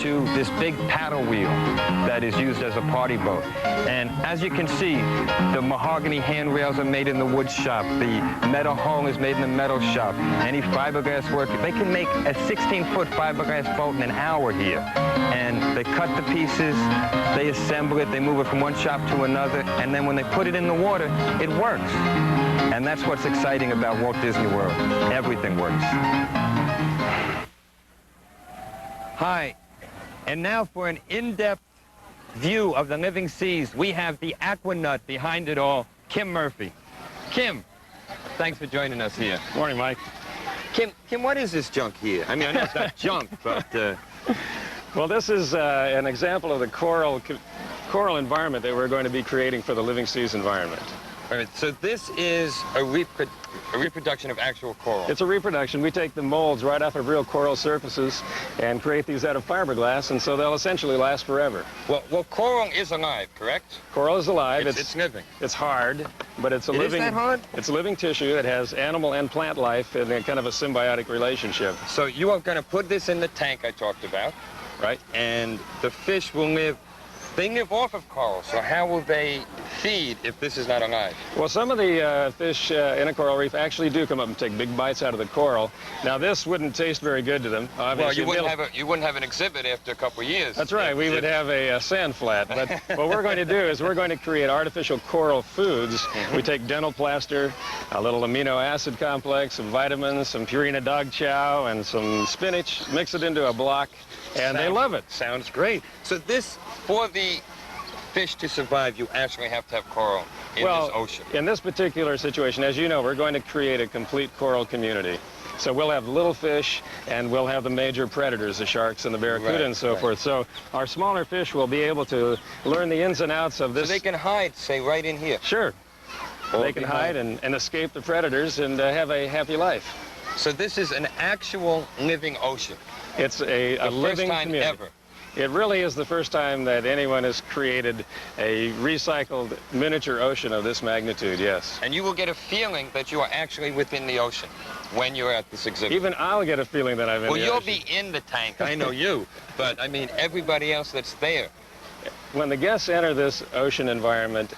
to this big paddle wheel that is used as a party boat. And as you can see, the mahogany handrails are made in the wood shop. The metal hull is made in the metal shop. Any fiberglass work, they can make a 16-foot fiberglass boat in an hour here. And they cut the pieces, they assemble it, they move it from one shop to another, and then when they put it in the water, it works. And that's what's exciting about Walt Disney World. Everything works. Hi, and now for an in-depth view of the living seas, we have the aquanut behind it all, Kim Murphy. Kim, thanks for joining us here. Morning, Mike. Kim, what is this junk here? I mean, I know it's not junk, but... Well, this is an example of the coral environment that we're going to be creating for the living seas environment. All right, so this is a reproduction of actual coral. It's a reproduction. We take the molds right off of real coral surfaces and create these out of fiberglass, and so they'll essentially last forever. Well, coral is alive, correct? Coral is alive. It's living. It's hard, but it's a living... Is that hard? It's a living tissue. It has animal and plant life in a kind of a symbiotic relationship. So you are going to put this in the tank I talked about, right? And the fish will live... They live off of coral, so how will they feed if this is not alive? Well, some of the fish in a coral reef actually do come up and take big bites out of the coral. Now, this wouldn't taste very good to them. Obviously, well, you wouldn't have an exhibit after a couple of years. That's right. We would have a sand flat. But what we're going to do is we're going to create artificial coral foods. We take dental plaster, a little amino acid complex, some vitamins, some Purina dog chow, and some spinach, mix it into a block, and they love it. Sounds great. So this, for the fish to survive, you actually have to have coral in this ocean. In this particular situation, as you know, we're going to create a complete coral community. So we'll have little fish, and we'll have the major predators, the sharks and the barracuda and so forth. So our smaller fish will be able to learn the ins and outs of this. So they can hide, say, right in here? Sure. They can hide and escape the predators and have a happy life. So this is an actual living ocean? It's a living community. First time ever? It really is the first time that anyone has created a recycled miniature ocean of this magnitude, yes. And you will get a feeling that you are actually within the ocean when you're at this exhibit. Even I'll get a feeling that I'm in the ocean. Well, you'll be in the tank, I know you, but I mean everybody else that's there. When the guests enter this ocean environment,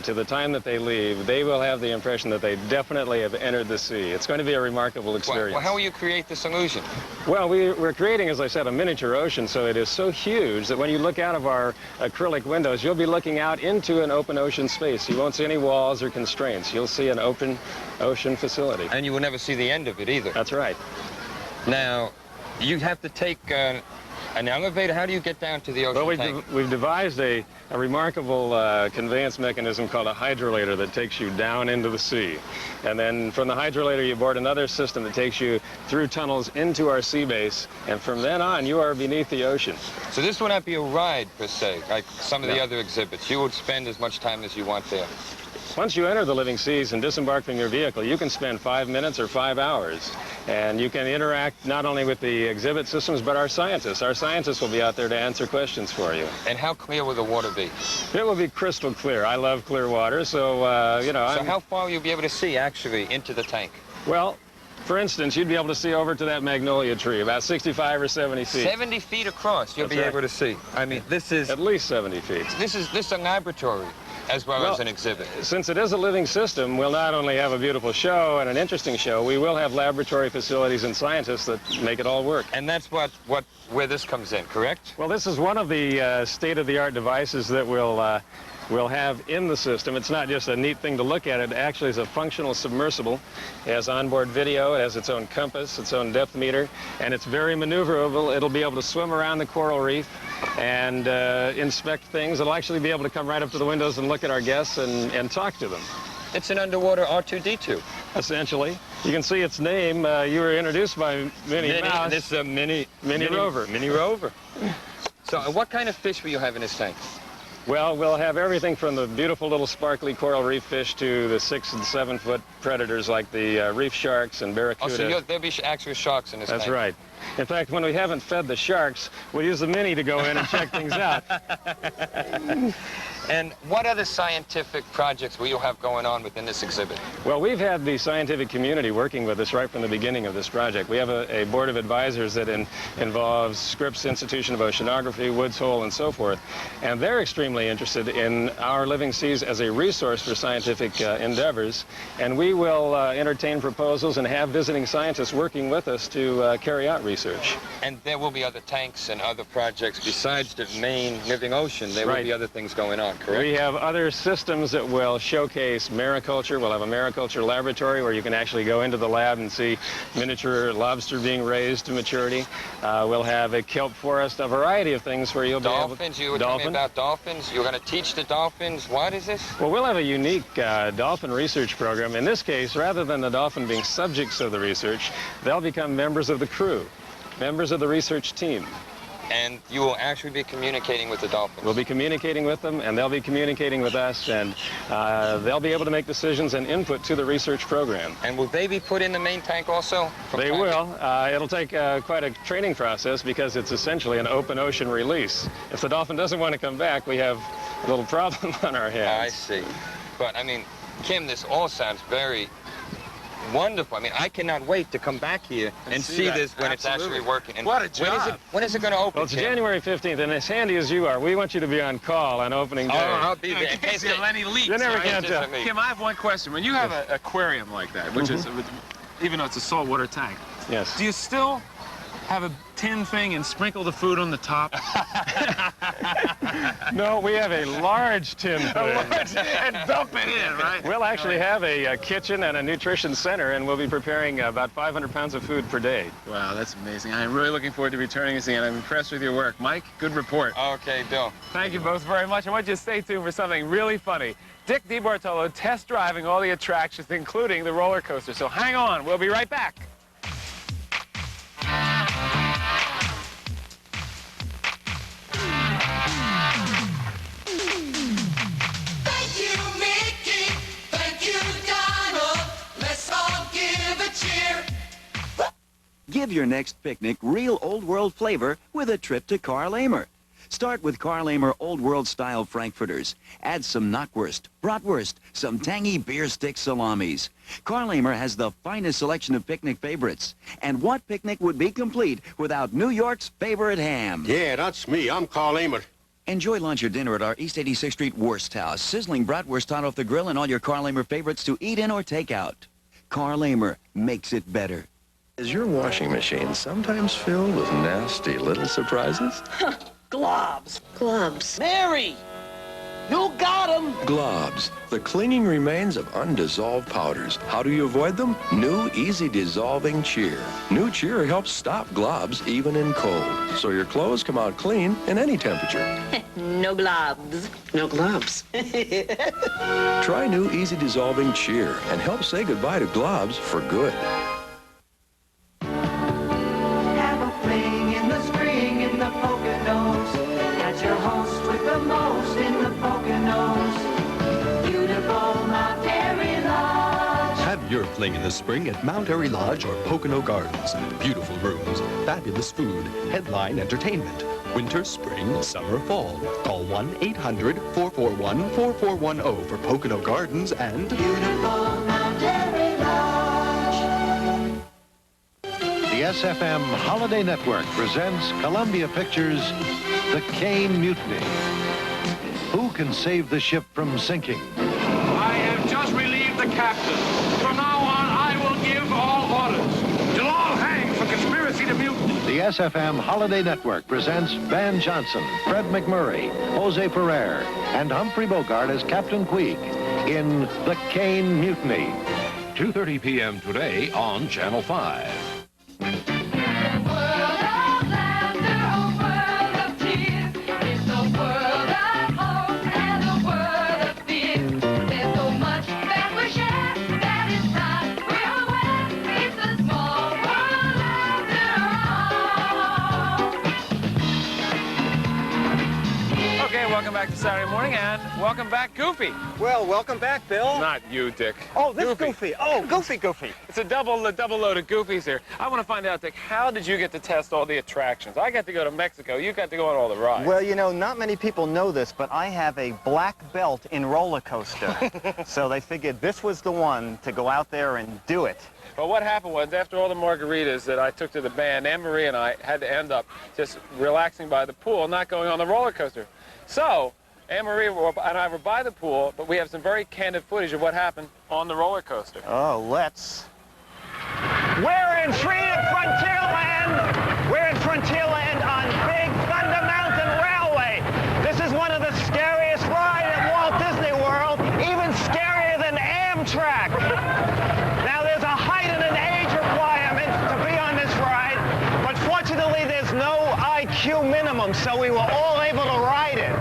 to the time that they leave, they will have the impression that they definitely have entered the sea. It's going to be a remarkable experience. Well, how will you create this illusion? Well, we're creating, as I said, a miniature ocean, so it is so huge that when you look out of our acrylic windows, you'll be looking out into an open ocean space. You won't see any walls or constraints. You'll see an open ocean facility. And you will never see the end of it either. That's right. Now, you have to take an elevator. How do you get down to the ocean tank? We've devised a remarkable conveyance mechanism called a hydrolator that takes you down into the sea. And then from the hydrolator, you board another system that takes you through tunnels into our sea base. And from then on, you are beneath the ocean. So this would not be a ride, per se, like some of the other exhibits. You would spend as much time as you want there. Once you enter the living seas and disembark from your vehicle, you can spend 5 minutes or 5 hours. And you can interact not only with the exhibit systems, but our scientists. Our scientists will be out there to answer questions for you. And how clear will the water be? It will be crystal clear. I love clear water, so, you know... So how far will you be able to see, actually, into the tank? Well, for instance, you'd be able to see over to that magnolia tree, about 65 or 70 feet. 70 feet across, you'll be able to see. I mean, this is... At least 70 feet. This is a laboratory, as well as an exhibit. Since it is a living system, we'll not only have a beautiful show and an interesting show, we will have laboratory facilities and scientists that make it all work. And that's where this comes in, correct? Well, this is one of the state-of-the-art devices that we'll have in the system. It's not just a neat thing to look at. It actually is a functional submersible. It has onboard video. It has its own compass, its own depth meter, and it's very maneuverable. It'll be able to swim around the coral reef and inspect things. It'll actually be able to come right up to the windows and look at our guests and talk to them. It's an underwater R2-D2. Essentially. You can see its name. You were introduced by Minnie Mouse. This is a Minnie Rover. Minnie Rover. So what kind of fish will you have in this tank? Well, we'll have everything from the beautiful little sparkly coral reef fish to the 6- and 7-foot predators like the reef sharks and barracuda. Oh, so there'll be actual sharks in this That's tank. right. In fact, when we haven't fed the sharks, we'll use the Mini to go in and check things out. And what other scientific projects will you have going on within this exhibit? Well, we've had the scientific community working with us right from the beginning of this project. We have a board of advisors that involves Scripps Institution of Oceanography, Woods Hole, and so forth. And they're extremely interested in our living seas as a resource for scientific endeavors. And we will entertain proposals and have visiting scientists working with us to carry out research. And there will be other tanks and other projects besides the main living ocean. There will be other things going on, correct? We have other systems that will showcase mariculture. We'll have a mariculture laboratory where you can actually go into the lab and see miniature lobster being raised to maturity. We'll have a kelp forest, a variety of things where you'll be able to... You were telling me about dolphins. You're going to teach the dolphins. What is this? Well, we'll have a unique dolphin research program. In this case, rather than the dolphin being subjects of the research, they'll become members of the crew, members of the research team. And you will actually be communicating with the dolphins? We'll be communicating with them, and they'll be communicating with us, and they'll be able to make decisions and input to the research program. And will they be put in the main tank also? They will. It'll take quite a training process because it's essentially an open ocean release. If the dolphin doesn't want to come back, we have a little problem on our hands. I see. But, I mean, Kim, this all sounds very wonderful. I mean, I cannot wait to come back here and see this when it's actually working. And what a job. When is it going to open? Well, it's Kim? January 15th, and as handy as you are, we want you to be on call on opening day. Oh, I'll be there. In case any leaks. You never can tell. Kim, I have one question. When you have an aquarium like that, which is, even though it's a saltwater tank, yes, do you still have a tin thing and sprinkle the food on the top? No, we have a large tin thing. And dump it in, right? We'll actually have a kitchen and a nutrition center, and we'll be preparing about 500 pounds of food per day. Wow, that's amazing. I'm really looking forward to returning this again. I'm impressed with your work. Mike, good report. Okay, Bill. Thank you both very much. I want you to stay tuned for something really funny. Dick DeBartolo test driving all the attractions, including the roller coaster. So hang on, we'll be right back. Give your next picnic real Old World flavor with a trip to Karl Ehmer. Start with Karl Ehmer Old World style Frankfurters. Add some knockwurst, bratwurst, some tangy beer stick salamis. Karl Ehmer has the finest selection of picnic favorites. And what picnic would be complete without New York's favorite ham? Yeah, that's me. I'm Karl Ehmer. Enjoy lunch or dinner at our East 86th Street Wurst House. Sizzling bratwurst hot off the grill and all your Karl Ehmer favorites to eat in or take out. Karl Ehmer makes it better. Is your washing machine sometimes filled with nasty little surprises? Globs. Globs. Mary! You got 'em! Globs, the clinging remains of undissolved powders. How do you avoid them? New Easy Dissolving Cheer. New Cheer helps stop globs even in cold, so your clothes come out clean in any temperature. No globs. No globs. Try new Easy Dissolving Cheer and help say goodbye to globs for good. Have a fling in the spring in the Poconos. Catch your host with the most in the Poconos. Beautiful Mount Airy Lodge. Have your fling in the spring at Mount Airy Lodge or Pocono Gardens. Beautiful rooms, fabulous food, headline entertainment. Winter, spring, summer, fall. Call 1-800-441-4410 for Pocono Gardens and Beautiful Mount Airy Lodge. The SFM Holiday Network presents Columbia Pictures' The Kane Mutiny. Who can save the ship from sinking? I have just relieved the captain. From now on, I will give all orders. You'll all hang for conspiracy to mutiny. The SFM Holiday Network presents Van Johnson, Fred McMurray, Jose Ferrer, and Humphrey Bogart as Captain Queeg in The Kane Mutiny. 2:30 p.m. today on Channel 5. back to Saturday morning, and welcome back, Goofy. Well, welcome back, Bill. Not you, Dick. Oh, this Goofy. Oh, Goofy. It's a double load of Goofies here. I want to find out, Dick, how did you get to test all the attractions? I got to go to Mexico. You got to go on all the rides. Well, you know, not many people know this, but I have a black belt in roller coaster. So they figured this was the one to go out there and do it. Well, what happened was, after all the margaritas that I took to the band, Anne-Marie and I had to end up just relaxing by the pool, not going on the roller coaster. So, Anne-Marie and I were by the pool, but we have some very candid footage of what happened on the roller coaster. Oh, let's. We're in Frontierland! We're in Frontierland on Big Thunder Mountain Railway. This is one of the scariest rides at Walt Disney World, even scarier than Amtrak. Now, there's a height and an age requirement to be on this ride, but fortunately, there's no IQ minimum, so we were all able to ride it.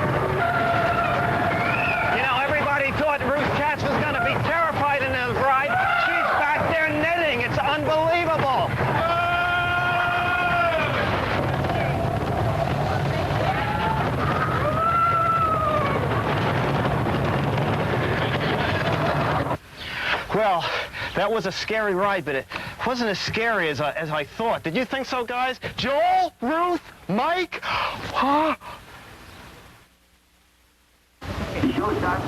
You know, everybody thought Ruth Katz was going to be terrified in this ride. She's back there knitting. It's unbelievable. Well, that was a scary ride, but it wasn't as scary as I thought. Did you think so, guys? Joel? Ruth? Mike?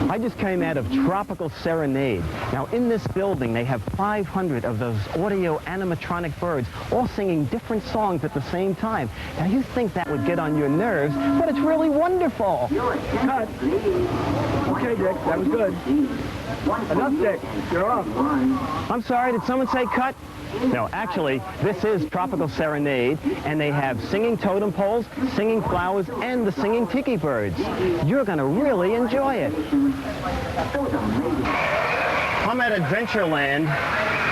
I just came out of Tropical Serenade. Now, in this building, they have 500 of those audio animatronic birds all singing different songs at the same time. Now, you think that would get on your nerves, but it's really wonderful. Cut. Okay, Dick, that was good. Enough, Dick. You're off. I'm sorry, did someone say cut? No, actually, this is Tropical Serenade, and they have singing totem poles, singing flowers, and the singing tiki birds. You're going to really enjoy it. I'm at Adventureland,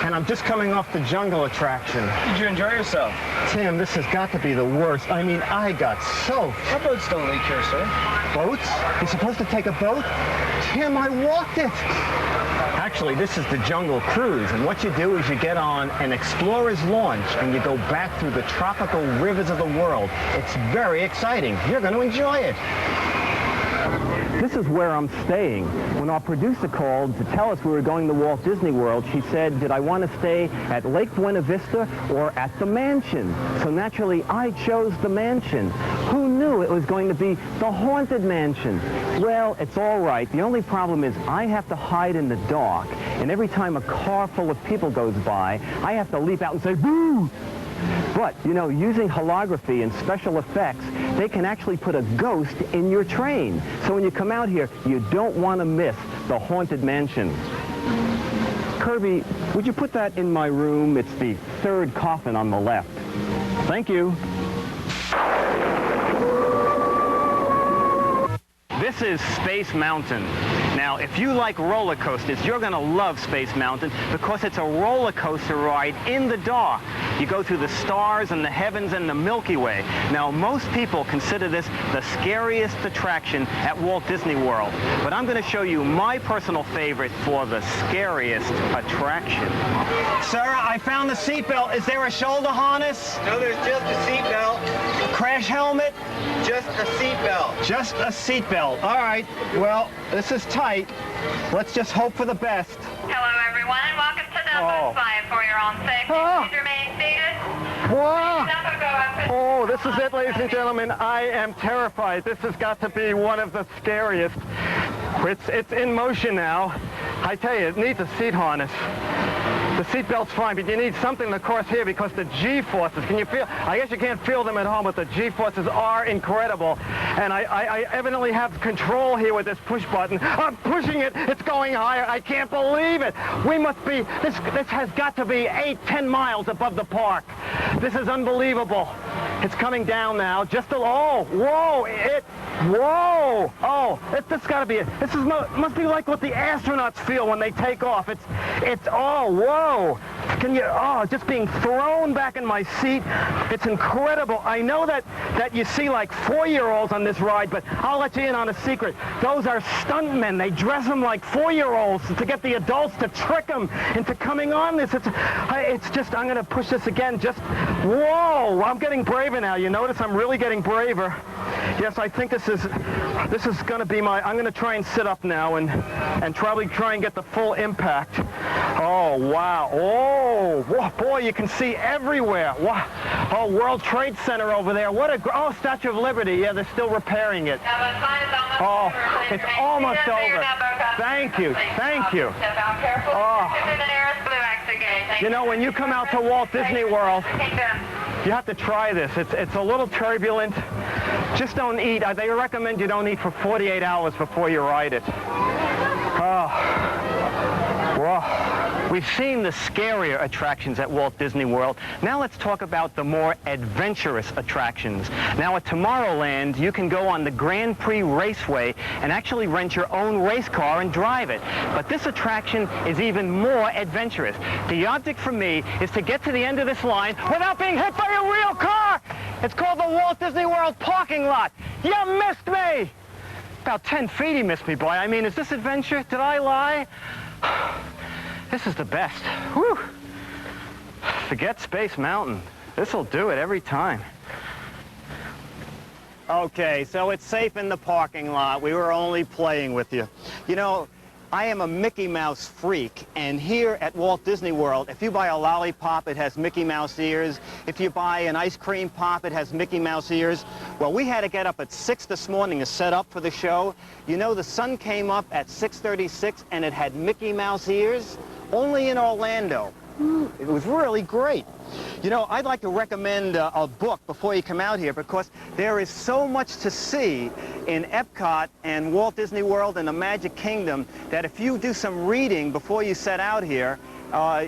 and I'm just coming off the jungle attraction. Did you enjoy yourself? Tim, this has got to be the worst. I mean, I got soaked. Our boats don't leak here, sir. Boats? You're supposed to take a boat? Tim, I walked it. Actually, this is the Jungle Cruise, and what you do is you get on an explorer's launch and you go back through the tropical rivers of the world. It's very exciting. You're going to enjoy it. This is where I'm staying. When our producer called to tell us we were going to Walt Disney World, she said, did I want to stay at Lake Buena Vista or at the mansion? So naturally, I chose the mansion. Who knew it was going to be the Haunted Mansion? Well, it's all right. The only problem is I have to hide in the dark, and every time a car full of people goes by, I have to leap out and say, boo! But, you know, using holography and special effects, they can actually put a ghost in your train. So when you come out here, you don't want to miss the Haunted Mansion. Kirby, would you put that in my room? It's the third coffin on the left. Thank you. This is Space Mountain. Now, if you like roller coasters, you're going to love Space Mountain because it's a roller coaster ride in the dark. You go through the stars and the heavens and the Milky Way. Now, most people consider this the scariest attraction at Walt Disney World. But I'm going to show you my personal favorite for the scariest attraction. Sir, I found the seatbelt. Is there a shoulder harness? No, there's just a seatbelt. Crash helmet? Just a seatbelt. Just a seatbelt. All right. Well, this is tight. Let's just hope for the best. Hello, everyone, and welcome to the bus flight for your own safety. Please remain seated. Wow. Oh, this is it, ladies and gentlemen. I am terrified. This has got to be one of the scariest. It's in motion now. I tell you, it needs a seat harness. The seatbelt's fine, but you need something to cross here because the G-forces, can you feel? I guess you can't feel them at home, but the G-forces are incredible. And I evidently have control here with this push button. I'm pushing it. It's going higher. I can't believe it. We must be, this has got to be 8-10 miles above the park. This is unbelievable. It's coming down now. Just a, oh, whoa, whoa. Oh, this got to be it. This is, must be like what the astronauts feel when they take off. It's, oh, whoa. Can you, oh, just being thrown back in my seat. It's incredible. I know that you see like 4-year-olds on this ride, but I'll let you in on a secret. Those are stuntmen. They dress them like 4-year-olds to get the adults to trick them into coming on this. It's just, I'm going to push this again. Just, whoa, I'm getting braver now. You notice I'm really getting braver. Yes, I think this is going to be my, I'm going to try and sit up now and probably try and get the full impact. Oh, wow. Oh, whoa, boy, you can see everywhere. Wow. Oh, World Trade Center over there. What a, oh, Statue of Liberty. Yeah, they're still repairing it. Oh, it's almost over. Thank you. Thank you. Oh. You know, when you come out to Walt Disney World, you have to try this. It's a little turbulent. Just don't eat. They recommend you don't eat for 48 hours before you ride it. Oh. Whoa. We've seen the scarier attractions at Walt Disney World. Now let's talk about the more adventurous attractions. Now at Tomorrowland, you can go on the Grand Prix Raceway and actually rent your own race car and drive it. But this attraction is even more adventurous. The object for me is to get to the end of this line without being hit by a real car. It's called the Walt Disney World parking lot. You missed me. About 10 feet he missed me by. I mean, is this adventure? Did I lie? This is the best. Whew. Forget Space Mountain. This'll do it every time. Okay, so it's safe in the parking lot. We were only playing with you. You know, I am a Mickey Mouse freak, and here at Walt Disney World, if you buy a lollipop, it has Mickey Mouse ears. If you buy an ice cream pop, it has Mickey Mouse ears. Well, we had to get up at 6 this morning to set up for the show. You know, the sun came up at 6:36, and it had Mickey Mouse ears, only in Orlando. It was really great. You know, I'd like to recommend a book before you come out here because there is so much to see in Epcot and Walt Disney World and the Magic Kingdom that if you do some reading before you set out here,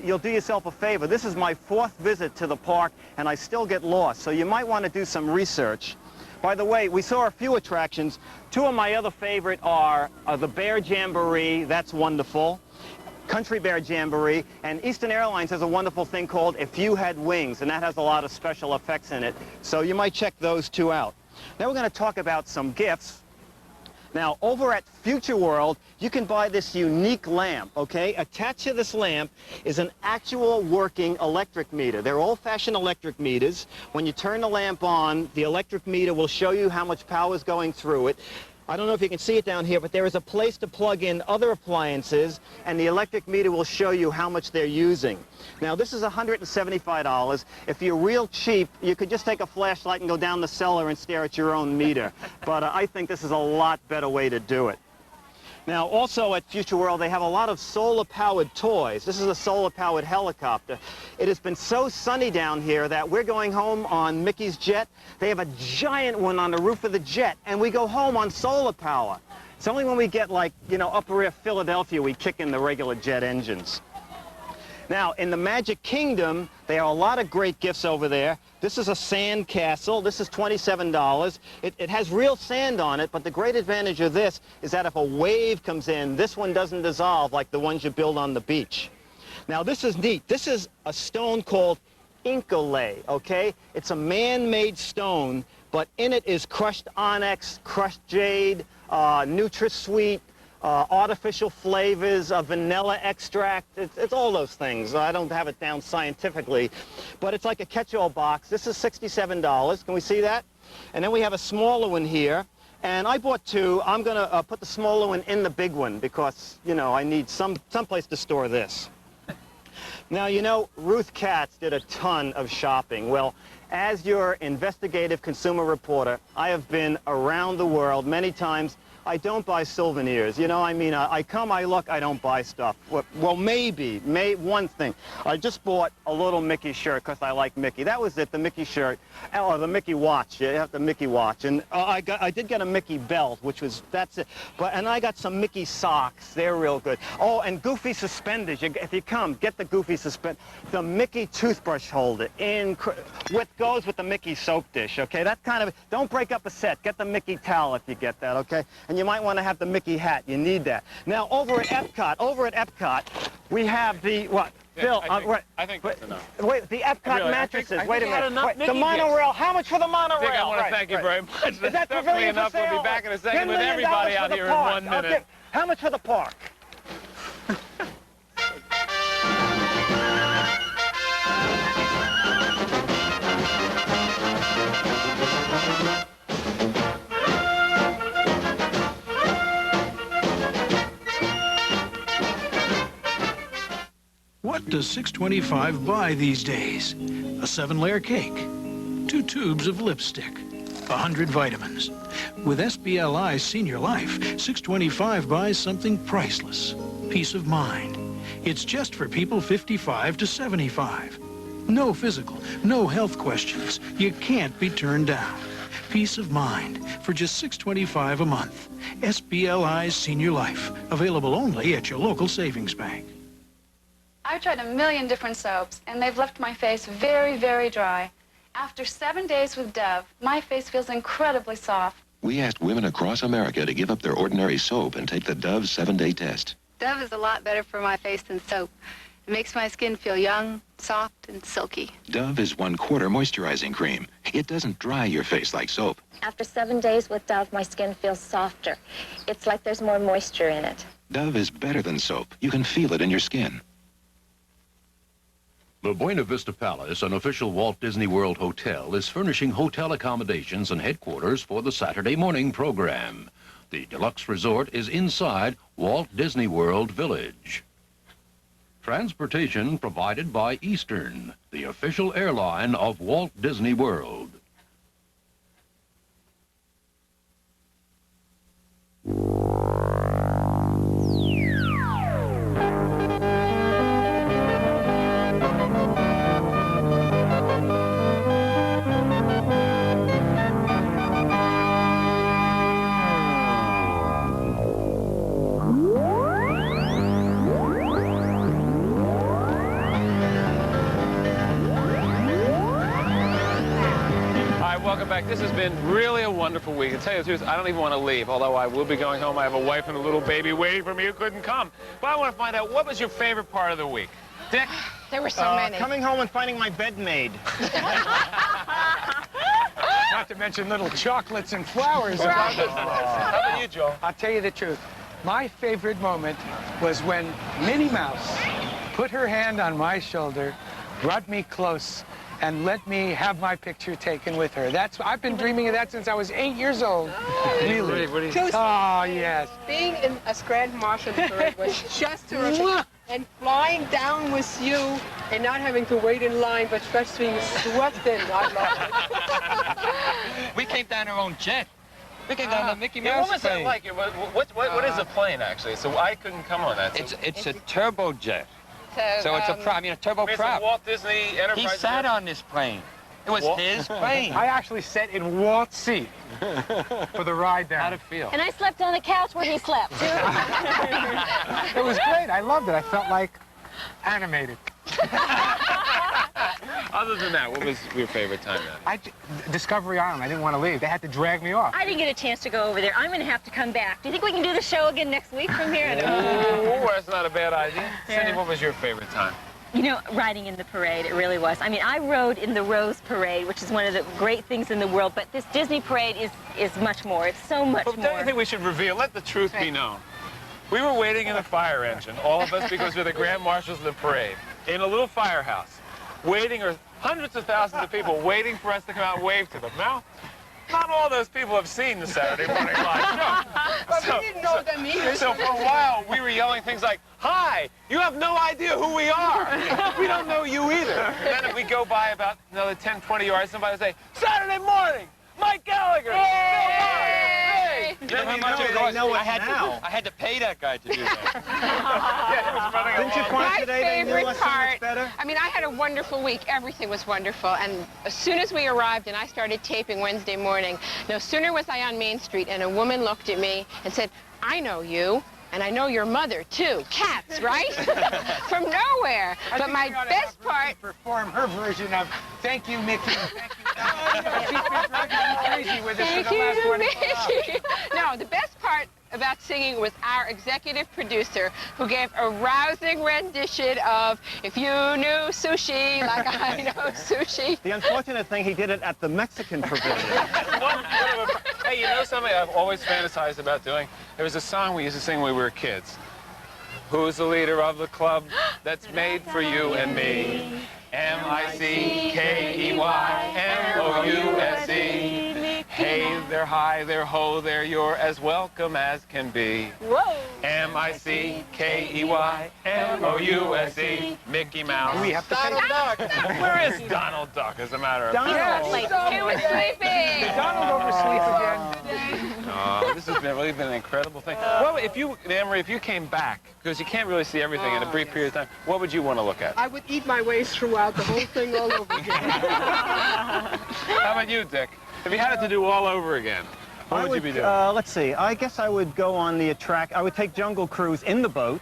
you'll do yourself a favor. This is my 4th visit to the park and I still get lost, so you might want to do some research. By the way, we saw a few attractions. 2 of my other favorite are the Bear Jamboree, that's wonderful. Country Bear Jamboree, and Eastern Airlines has a wonderful thing called If You Had Wings, and that has a lot of special effects in it. So you might check those 2 out. Now we're going to talk about some gifts. Now over at Future World, you can buy this unique lamp, okay? Attached to this lamp is an actual working electric meter. They're old-fashioned electric meters. When you turn the lamp on, the electric meter will show you how much power is going through it. I don't know if you can see it down here, but there is a place to plug in other appliances, and the electric meter will show you how much they're using. Now, this is $175. If you're real cheap, you could just take a flashlight and go down the cellar and stare at your own meter. But I think this is a lot better way to do it. Now, also at Future World, they have a lot of solar-powered toys. This is a solar-powered helicopter. It has been so sunny down here that we're going home on Mickey's jet. They have a giant one on the roof of the jet, and we go home on solar power. It's only when we get, like, you know, upper air Philadelphia, we kick in the regular jet engines. Now, in the Magic Kingdom, there are a lot of great gifts over there. This is a sand castle. This is $27. It has real sand on it, but the great advantage of this is that if a wave comes in, this one doesn't dissolve like the ones you build on the beach. Now, this is neat. This is a stone called Incolay, okay? It's a man-made stone, but in it is crushed onyx, crushed jade, NutraSweet, artificial flavors, vanilla extract. It's all those things. I don't have it down scientifically, but it's like a catch-all box. This is $67. Can we see that? And then we have a smaller one here, and I bought 2. I'm going to put the smaller one in the big one because, you know, I need some place to store this. Now, you know, Ruth Katz did a ton of shopping. Well, as your investigative consumer reporter, I have been around the world many times. I don't buy souvenirs. You know, I mean, I come, I look, I don't buy stuff. Well, maybe one thing. I just bought a little Mickey shirt because I like Mickey. That was it, the Mickey shirt. Or the Mickey watch. You have the Mickey watch. And I did get a Mickey belt, that's it. And I got some Mickey socks. They're real good. Oh, and Goofy suspenders. If you come, get the Goofy suspenders. The Mickey toothbrush holder. Goes with the Mickey soap dish, okay? That kind of, don't break up a set. Get the Mickey towel if you get that, okay? And you might want to have the Mickey hat. You need that. Now, over at Epcot, we have the, what? Yeah, Bill, I think that's enough. Wait, the Epcot Really, mattresses. I think wait a minute. enough Mickey the monorail. gifts. How much for the monorail? Dick, I want to thank you very much. Is that definitely pavilion enough. for sale? We'll be back in a second $10 with million everybody out for the here park. in 1 minute. How much for the park? What does 625 buy these days? A 7-layer cake, 2 tubes of lipstick, 100 vitamins. With SBLI Senior Life, 625 buys something priceless, peace of mind. It's just for people 55 to 75. No physical, no health questions. You can't be turned down. Peace of mind for just $6.25 a month. SBLI Senior Life, available only at your local savings bank. I've tried a million different soaps, and they've left my face very, very dry. After 7 days with Dove, my face feels incredibly soft. We asked women across America to give up their ordinary soap and take the Dove 7-day test. Dove is a lot better for my face than soap. It makes my skin feel young, soft, and silky. Dove is 1/4 moisturizing cream. It doesn't dry your face like soap. After 7 days with Dove, my skin feels softer. It's like there's more moisture in it. Dove is better than soap. You can feel it in your skin. The Buena Vista Palace, an official Walt Disney World hotel, is furnishing hotel accommodations and headquarters for the Saturday morning program. The deluxe resort is inside Walt Disney World Village. Transportation provided by Eastern, the official airline of Walt Disney World. Welcome back. This has been really a wonderful week. To tell you the truth, I don't even want to leave, although I will be going home. I have a wife and a little baby waiting for me who couldn't come. But I want to find out, what was your favorite part of the week? Dick? There were so many. Coming home and finding my bed made. Not to mention little chocolates and flowers. How about you, Joe? I'll tell you the truth. My favorite moment was when Minnie Mouse put her hand on my shoulder, brought me close, and let me have my picture taken with her. I've been dreaming of that since I was 8 years old. Really? Oh, yes. Being as Grand Marshal of the parade was just terrific. And flying down with you and not having to wait in line, but just being swept in. I loved it. We came down our own jet. We came down the Mickey Mouse What was that plane. like? What is a plane, actually? So I couldn't come on that. So It's a turbojet. So it's a turbo prop. Walt Disney Enterprise. He sat on this plane. It was his plane. I actually sat in Walt's seat for the ride down. How'd it feel? And I slept on the couch where he slept. It was great. I loved it. I felt like animated. Other than that, what was your favorite time then? Discovery Island. I didn't want to leave. They had to drag me off. I didn't get a chance to go over there. I'm going to have to come back. Do you think we can do the show again next week from here? Oh, that's not a bad idea. Cindy, what was your favorite time? You know, riding in the parade, it really was. I mean, I rode in the Rose Parade, which is one of the great things in the world, but this Disney parade is much more. It's so much more. Don't you think we should reveal, let the truth be known? We were waiting in a fire engine, all of us, because we're the Grand Marshals of the parade, in a little firehouse, waiting, or hundreds of thousands of people waiting for us to come out and wave to them. Now, not all those people have seen the Saturday Morning Live show. But we didn't know them either. So for a while, we were yelling things like, "Hi, you have no idea who we are. We don't know you either." And then if we go by about another 10, 20 yards, somebody will say, "Saturday morning, Mike Gallagher, hey!" You know how much it cost? I had to pay that guy to do that. Didn't you find today they knew us so much better? I mean, I had a wonderful week. Everything was wonderful. And as soon as we arrived and I started taping Wednesday morning, no sooner was I on Main Street and a woman looked at me and said, "I know you. And I know your mother, too. Cats, right?" From nowhere. But my best part... perform her version of "Thank you, Mickey." Thank you. She's been driving me crazy with us for the last 24 hours. No, the best part about singing was our executive producer, who gave a rousing rendition of "If You Knew Sushi Like I Know Sushi." The unfortunate thing, he did it at the Mexican pavilion. Hey, you know something I've always fantasized about doing? There was a song we used to sing when we were kids. Who's the leader of the club that's made for you and me? M-I-C-K-E-Y-M-O-U-S-E. Hey there, hi there, ho there, you're as welcome as can be. Whoa! M-I-C-K-E-Y-M-O-U-S-E, Mickey Mouse. We have to Donald Duck. Where is Donald Duck, as a matter of fact? Like, who was sleeping? Did Donald oversleep again? Oh, this has really been an incredible thing. Well, if you, Anne-Marie, if you came back, because you can't really see everything in a brief period of time, what would you want to look at? I would eat my way throughout the whole thing all over again. How about you, Dick? If you had it to do all over again, what would you be doing? Let's see. I guess I would go on the I would take Jungle Cruise in the boat,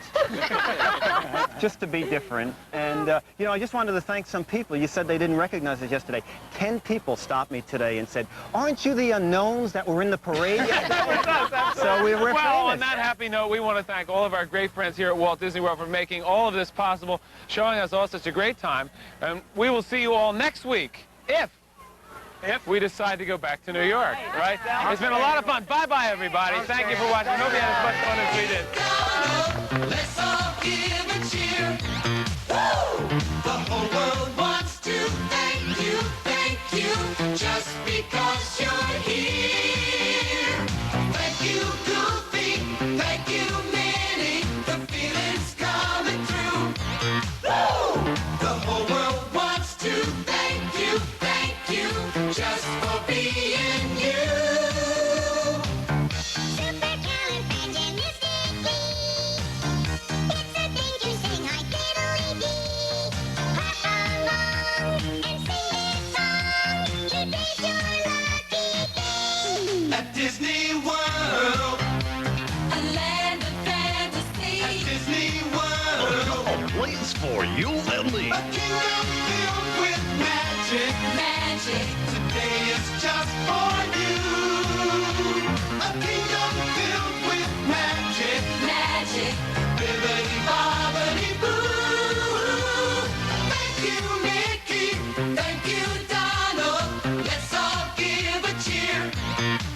just to be different. And, you know, I just wanted to thank some people. You said they didn't recognize us yesterday. 10 people stopped me today and said, aren't you the unknowns that were in the parade yesterday? So we're well, famous. on that happy note, we want to thank all of our great friends here at Walt Disney World for making all of this possible, showing us all such a great time. And we will see you all next week, if we decide to go back to New York, right? It's been a lot of fun. Bye-bye, everybody. Thank you for watching. Hope you had as much fun as we did. Let's all give a cheer. Woo! The whole world wants to thank you, just because you're here. Thank you, Goofy. Thank you, Minnie. The feeling's coming through. Woo! The whole world wants to thank you, just for being you. Supercalifragilisticexpialidocious. It's a thing to sing high diddly-dee. Clap along and sing this song. Today's your lucky day. At Disney World, a land of fantasy. At Disney World, a place for you and me. A kingdom filled with magic. Today is just for you. A kingdom filled with magic. Bibbidi-bobbidi-boo. Thank you, Mickey. Thank you, Donald. Let's all give a cheer.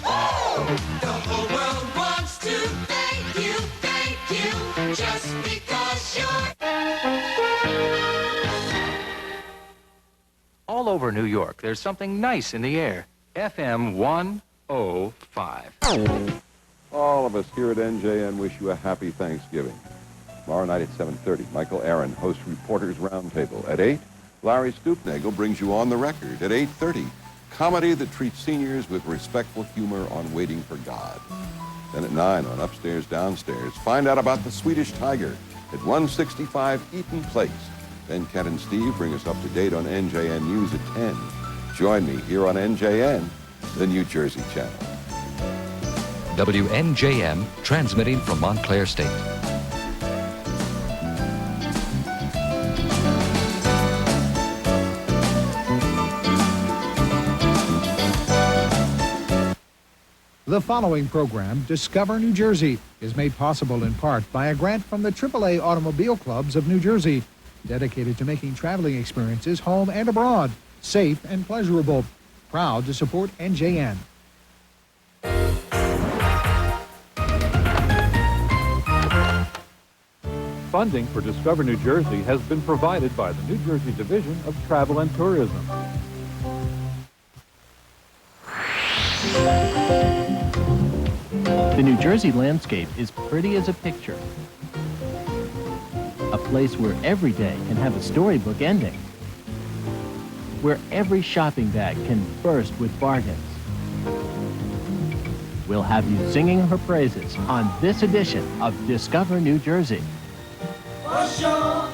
Woo! The whole world wants to thank you, just because you're... All over New York, there's something nice in the air. FM 105. All of us here at NJN wish you a happy Thanksgiving. Tomorrow night at 7:30, Michael Aaron hosts Reporters Roundtable. At 8, Larry Stoopnagel brings you On the Record. At 8:30, comedy that treats seniors with respectful humor on Waiting for God. Then at 9 on Upstairs, Downstairs, find out about the Swedish Tiger at 165 Eaton Place. Then Ken and Steve bring us up to date on NJN News at 10. Join me here on NJN, the New Jersey Channel. WNJN, transmitting from Montclair State. The following program, Discover New Jersey, is made possible in part by a grant from the AAA Automobile Clubs of New Jersey, dedicated to making traveling experiences home and abroad safe and pleasurable. Proud to support NJN. Funding for Discover New Jersey has been provided by the New Jersey Division of Travel and Tourism. The New Jersey landscape is pretty as a picture. A place where every day can have a storybook ending. Where every shopping bag can burst with bargains. We'll have you singing her praises on this edition of Discover New Jersey. For sure.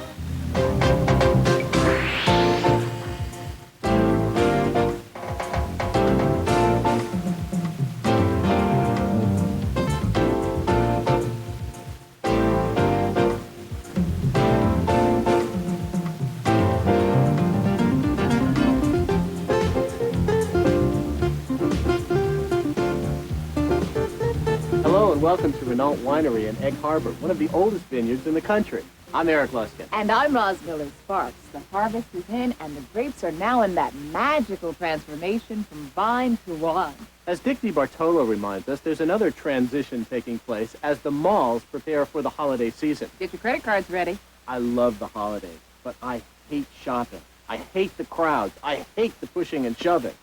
Welcome to Renault Winery in Egg Harbor, one of the oldest vineyards in the country. I'm Eric Luskin. And I'm Roz Miller Sparks. The harvest is in, and the grapes are now in that magical transformation from vine to wine. As Dick DeBartolo reminds us, there's another transition taking place as the malls prepare for the holiday season. Get your credit cards ready. I love the holidays, but I hate shopping. I hate the crowds. I hate the pushing and shoving.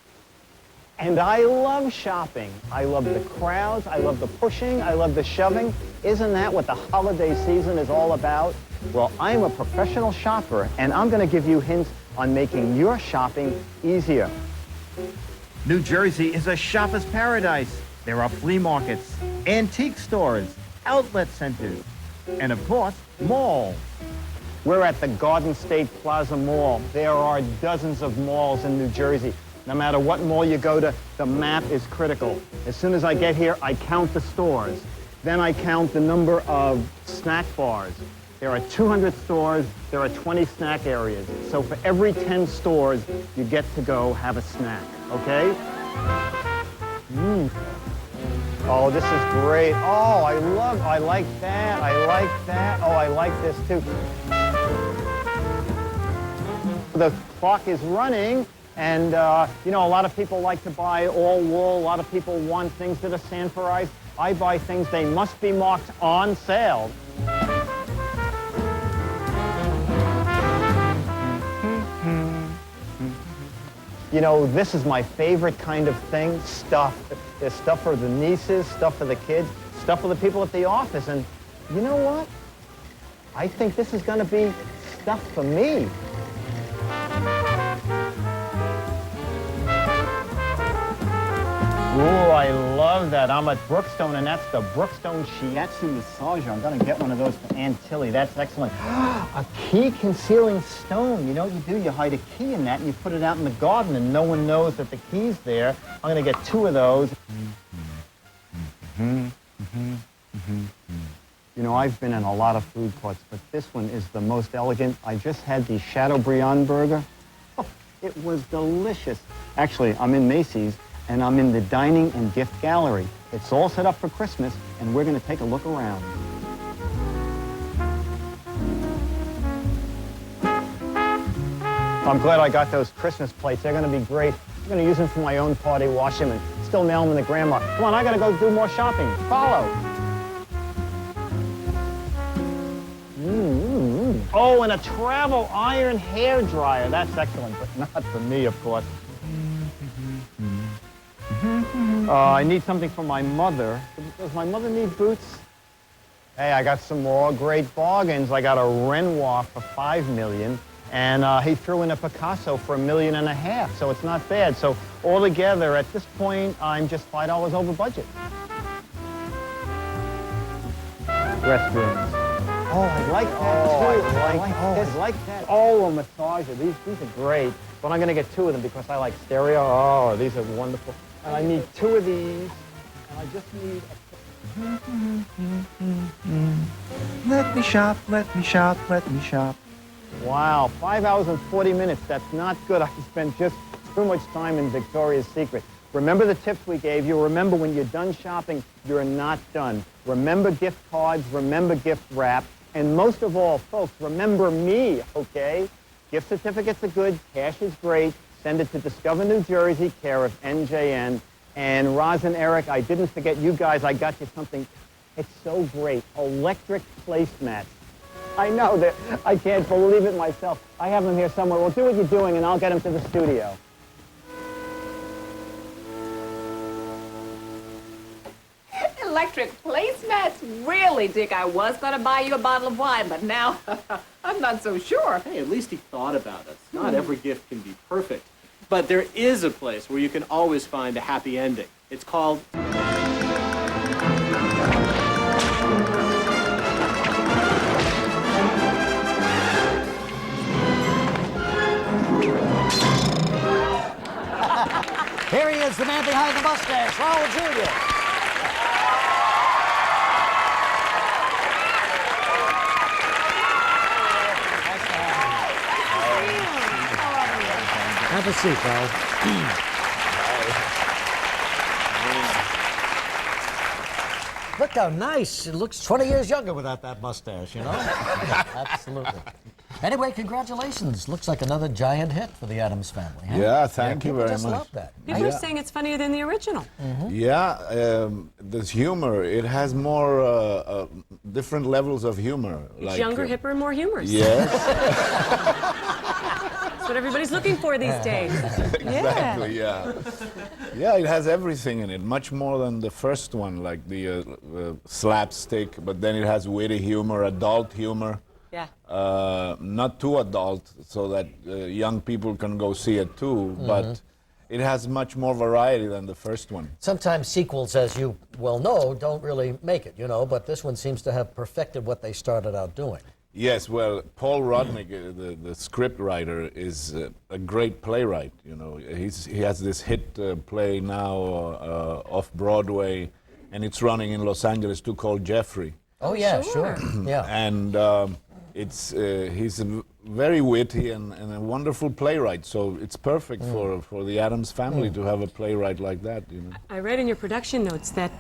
And I love shopping. I love the crowds, I love the pushing, I love the shoving. Isn't that what the holiday season is all about? Well, I'm a professional shopper, and I'm going to give you hints on making your shopping easier. New Jersey is a shopper's paradise. There are flea markets, antique stores, outlet centers, and of course, malls. We're at the Garden State Plaza Mall. There are dozens of malls in New Jersey. No matter what mall you go to, the map is critical. As soon as I get here, I count the stores. Then I count the number of snack bars. There are 200 stores, there are 20 snack areas. So for every 10 stores, you get to go have a snack, okay? Oh, this is great. Oh, I like that, I like that. Oh, I like this too. The clock is running, and you know, a lot of people like to buy all wool. A lot of people want things that are sanforized. I buy things, they must be marked on sale. You know, this is my favorite kind of thing, stuff. There's stuff for the nieces, stuff for the kids, stuff for the people at the office. And you know what? I think this is going to be stuff for me. Ooh, I love that. I'm at Brookstone, and that's the Brookstone Shiatsu Massager. I'm going to get one of those for Aunt Tilly. That's excellent. A key concealing stone. You know what you do? You hide a key in that, and you put it out in the garden, and no one knows that the key's there. I'm going to get 2 of those. You know, I've been in a lot of food courts, but this one is the most elegant. I just had the Chateaubriand burger. Oh, it was delicious. Actually, I'm in Macy's, and I'm in the dining and gift gallery. It's all set up for Christmas, and we're going to take a look around. I'm glad I got those Christmas plates. They're going to be great. I'm going to use them for my own party, wash them, and still mail them to Grandma. Come on, I got to go do more shopping. Follow. Oh, and a travel iron hair dryer. That's excellent, but not for me, of course. I need something for my mother. Does my mother need boots? Hey, I got some more great bargains. I got a Renoir for $5 million, and he threw in a Picasso for $1.5 million, so it's not bad. So altogether, at this point, I'm just $5 over budget. Restrooms. Oh, I like that too. I like that. Oh, a massager. These are great. But I'm going to get 2 of them because I like stereo. Oh, these are wonderful. And I need 2 of these. And I just need Let me shop, let me shop, let me shop. Wow, 5 hours and 40 minutes. That's not good. I spent just too much time in Victoria's Secret. Remember the tips we gave you. Remember, when you're done shopping, you're not done. Remember gift cards. Remember gift wrap. And most of all, folks, remember me, okay? Gift certificates are good. Cash is great. Send it to Discover, New Jersey, care of NJN. And Roz and Eric, I didn't forget you guys. I got you something. It's so great. Electric placemats. I know that. I can't believe it myself. I have them here somewhere. Well, do what you're doing, and I'll get them to the studio. Electric placemats? Really, Dick? I was going to buy you a bottle of wine, but now I'm not so sure. Hey, at least he thought about us. Not every gift can be perfect. But there is a place where you can always find a happy ending. It's called... Here he is, the man behind the mustache, Raul Jr. Have a seat, Raul. Look how nice. It looks 20 years younger without that mustache, you know? Absolutely. Anyway, congratulations. Looks like another giant hit for the Addams Family. Huh? Yeah, thank you very Just much. love that. People are saying it's funnier than the original. Yeah, this humor, it has more different levels of humor. It's younger, hipper, and more humorous. Yes. That's what everybody's looking for these days. Exactly, yeah. Yeah, it has everything in it, much more than the first one, like the slapstick, but then it has witty humor, adult humor. Yeah. Not too adult, so that young people can go see it too, but it has much more variety than the first one. Sometimes sequels, as you well know, don't really make it, you know, but this one seems to have perfected what they started out doing. Yes, well, Paul Rudnick, the script writer, is a great playwright. You know, he has this hit play now off Broadway, and it's running in Los Angeles too, called Jeffrey. Oh yeah, sure. Yeah. And he's very witty and a wonderful playwright. So it's perfect for the Addams family to have a playwright like that. You know. I read in your production notes that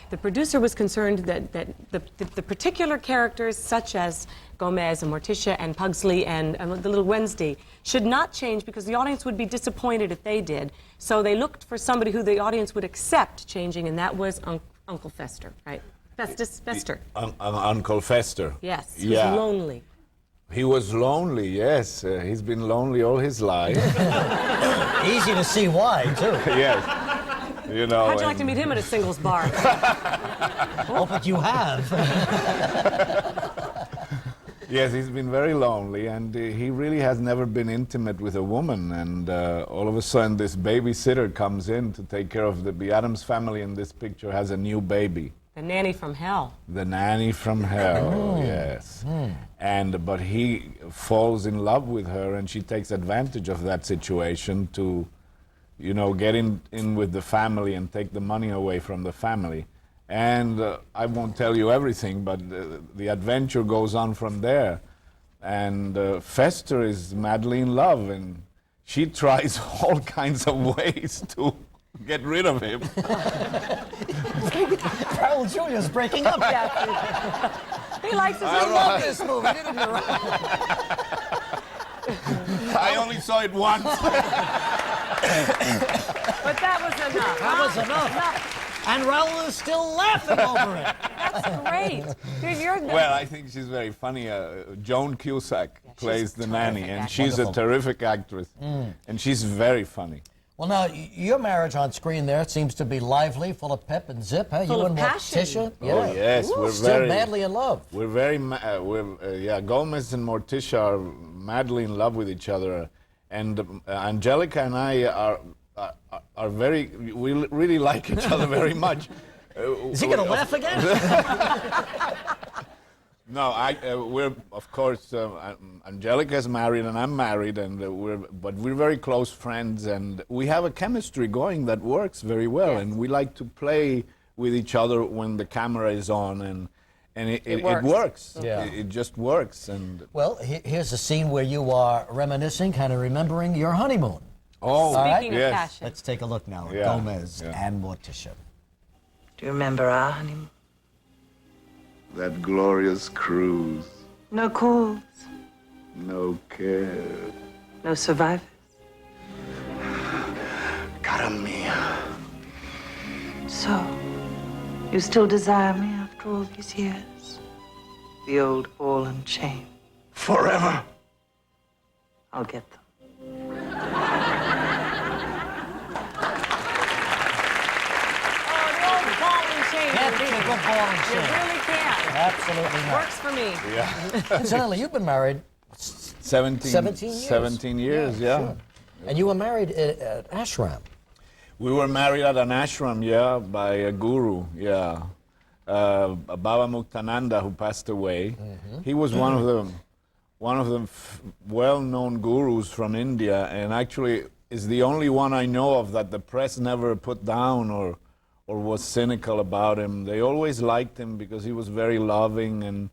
the producer was concerned that the particular characters, such as Gomez and Morticia and Pugsley and the little Wednesday, should not change because the audience would be disappointed if they did. So they looked for somebody who the audience would accept changing, and that was Uncle Fester, right? Fester. Uncle Fester. Yes, he yeah. was lonely. He was lonely, yes. He's been lonely all his life. Easy to see why, too. Yes. You know. How'd you like to meet him at a singles bar? Oh, but you have. Yes, he's been very lonely, and he really has never been intimate with a woman. And all of a sudden, this babysitter comes in to take care of the Addams family in this picture has a new baby. The nanny from hell. The nanny from hell, yes. But he falls in love with her, and she takes advantage of that situation to, you know, get in with the family and take the money away from the family. And I won't tell you everything, but the adventure goes on from there. And Fester is madly in love, and she tries all kinds of ways to get rid of him. Raoul Julia's breaking up. He likes his I love this movie, didn't you? I only saw it once. But that was enough. That was enough. And Raoul is still laughing over it. That's great. Well, I think she's very funny. Joan Cusack plays the nanny, and she's a terrific actress. And she's very funny. Well, now, your marriage on screen there seems to be lively, full of pep and zip, huh? Full you of and passion. Morticia? Oh, yes, we're still very madly in love. We're very, Gomez and Morticia are madly in love with each other. And Angelica and I are very, we really like each other very much. Is he going to laugh again? No, we're, of course, Angelica's married and I'm married, and but we're very close friends, and we have a chemistry going that works very well, yes. and we like to play with each other when the camera is on, and it works. Yeah. It just works. And well, here's a scene where you are reminiscing, kind of remembering your honeymoon. Oh, Speaking of yes. passion. Let's take a look now at Yeah, Gomez and Morticia. Do you remember our honeymoon? That glorious cruise, No calls, no care. no survivors. Cara mia. So, you still desire me after all these years? The old ball and chain. Forever. I'll get them. Can't beat a good ball and You chain. really can. Absolutely not. Works for me. Yeah. Incidentally, you've been married 17 years. 17 years, yeah. Sure. And you were married at ashram. We were married at an ashram, yeah, by a guru, yeah. Baba Muktananda, who passed away. He was one of the well-known gurus from India, and actually is the only one I know of that the press never put down or was cynical about him. They always liked him because he was very loving and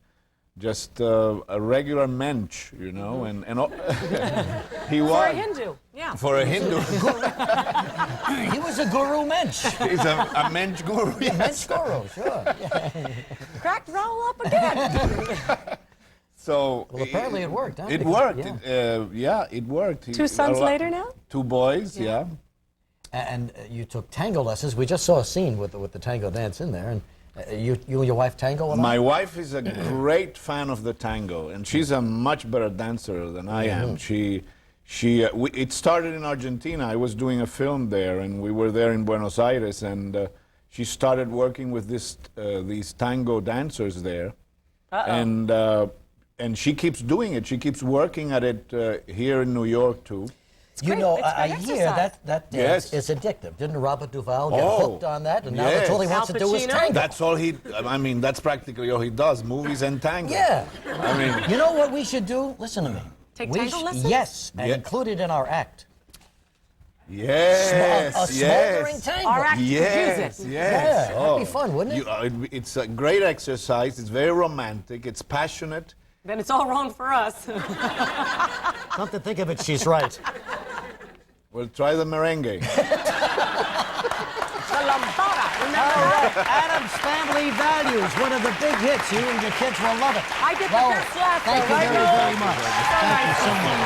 just a regular mensch, you know. And he was For a Hindu, yeah. For a Hindu. He was a guru mensch. He's a mensch guru. Yes. Mensch guru, sure. Cracked Raoul up again. So well, apparently it worked, huh? It worked. Yeah. It worked. 2 sons later now? 2 boys, yeah. And you took tango lessons. We just saw a scene with the tango dance in there. And you and your wife tango a lot? My wife is a great fan of the tango, and she's a much better dancer than I am. She it started in Argentina. I was doing a film there, and we were there in Buenos Aires, and she started working with these tango dancers there. And she keeps doing it. She keeps working at it here in New York, too. You know, I hear that dance is addictive. Didn't Robert Duvall get hooked on that? And now that's all he wants to do is tango. That's all that's practically all he does, movies and tango. Yeah. I mean, you know what we should do? Listen to me. Take tango lessons? Yes, and include it in our act. Yes, a smoldering tango. Our act yes. Yeah, that'd be fun, wouldn't it? It's a great exercise. It's very romantic. It's passionate. Then it's all wrong for us. Come to think of it, she's right. We'll try the merengue. The lambada, remember that? Adam's Family Values, one of the big hits. You and your kids will love it. I get the best laugh. Thank you very much. Thank you so much.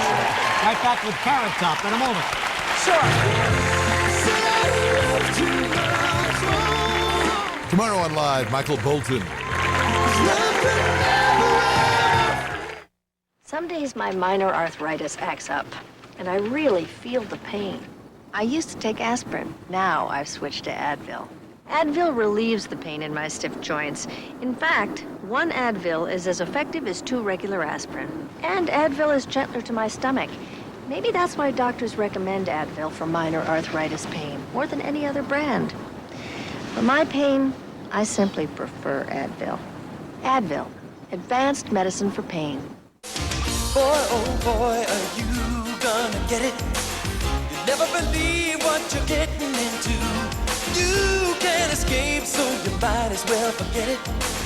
Right back with Carrot Top in a moment. Sure. Tomorrow on Live, Michael Bolton. Some days my minor arthritis acts up, and I really feel the pain. I used to take aspirin. Now I've switched to Advil. Advil relieves the pain in my stiff joints. In fact, one Advil is as effective as 2 regular aspirin. And Advil is gentler to my stomach. Maybe that's why doctors recommend Advil for minor arthritis pain more than any other brand. For my pain, I simply prefer Advil. Advil, advanced medicine for pain. Boy, oh boy, are you gonna get it? You'll never believe what you're getting into. You can't escape, so you might as well forget it.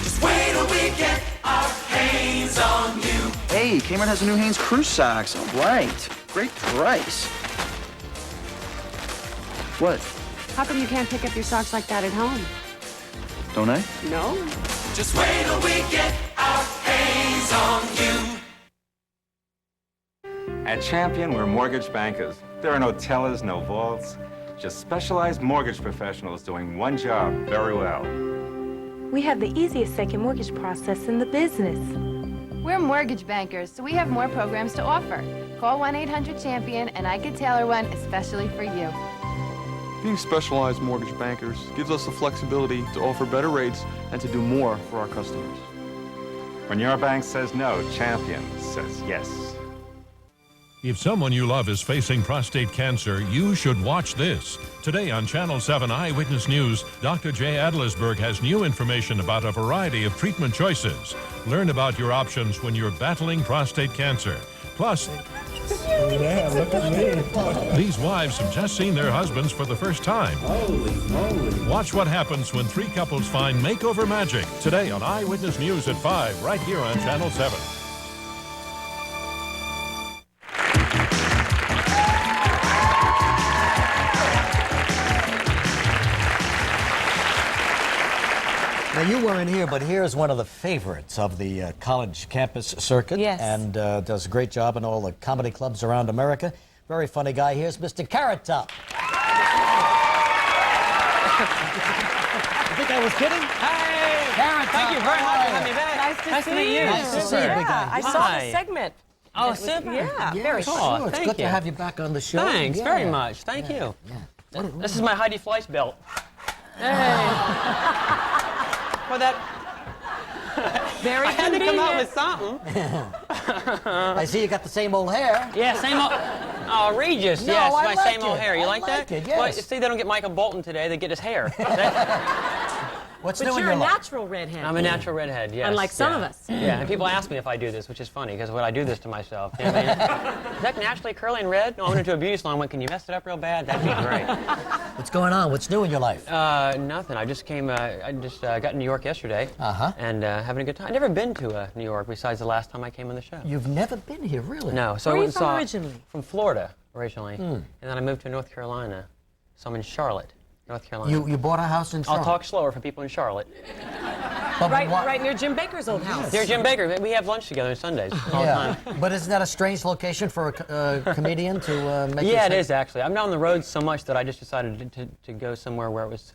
Just wait till we get our hands on you. Hey, Kmart has a new Hanes Cruise socks. All right. Great price. What? How come you can't pick up your socks like that at home? Don't I? No. Just wait till we get our hands on you. At Champion, we're mortgage bankers. There are no tellers, no vaults, just specialized mortgage professionals doing one job very well. We have the easiest second mortgage process in the business. We're mortgage bankers, so we have more programs to offer. Call 1-800-CHAMPION and I could tailor one especially for you. Being specialized mortgage bankers gives us the flexibility to offer better rates and to do more for our customers. When your bank says no, Champion says yes. If someone you love is facing prostate cancer, you should watch this. Today on Channel 7 Eyewitness News, Dr. Jay Adlersberg has new information about a variety of treatment choices. Learn about your options when you're battling prostate cancer. Plus, Yeah, look at me. these wives have just seen their husbands for the first time. Holy moly. Watch what happens when 3 couples find makeover magic. Today on Eyewitness News at 5, right here on Channel 7. Now, you weren't here, but here's one of the favorites of the college campus circuit. Yes. And does a great job in all the comedy clubs around America. Very funny guy. Here's Mr. Carrot Top. You think I was kidding? Hey! Carrot Top. Thank you very much for having me back. Nice to see you. Nice to see you, big guy. I saw the segment. Oh, It was- super. Yeah, Yeah, very sure. cool. It's Thank good you. to have you back on the show. Thanks Yeah. very much. Thank you. Yeah. This is my Heidi Fleiss belt. Hey. For that. Very I had to come up convenient. with something. I see you got the same old hair. Yeah, same old. Oh, Regis. No, yes, I my like same old it. hair. You I like like that? it, yes. Well, see, they don't get Michael Bolton today. They get his hair. What's But new in you're your a life? natural redhead. I'm a natural redhead, yes. Unlike some yeah. of us. Yeah, and people ask me if I do this, which is funny, because when I do this to myself, you know what I mean? Is that naturally curly and red? No, I went into a beauty salon and went, can you mess it up real bad? That'd be great. What's going on? What's new in your life? Nothing. I just came, I just got to New York yesterday. And having a good time. I've never been to New York besides the last time I came on the show. You've never been here, really? No. So Where I are you went from and saw- originally? From Florida, originally. And then I moved to North Carolina. So I'm in Charlotte, North Carolina. You bought a house in Charlotte? I'll talk slower for people in Charlotte. Right near Jim Baker's old house. Near Jim Baker. We have lunch together on Sundays all the time. But isn't that a strange location for a comedian to make Yeah, it his- is actually. I'm on the road so much that I just decided to go somewhere where it was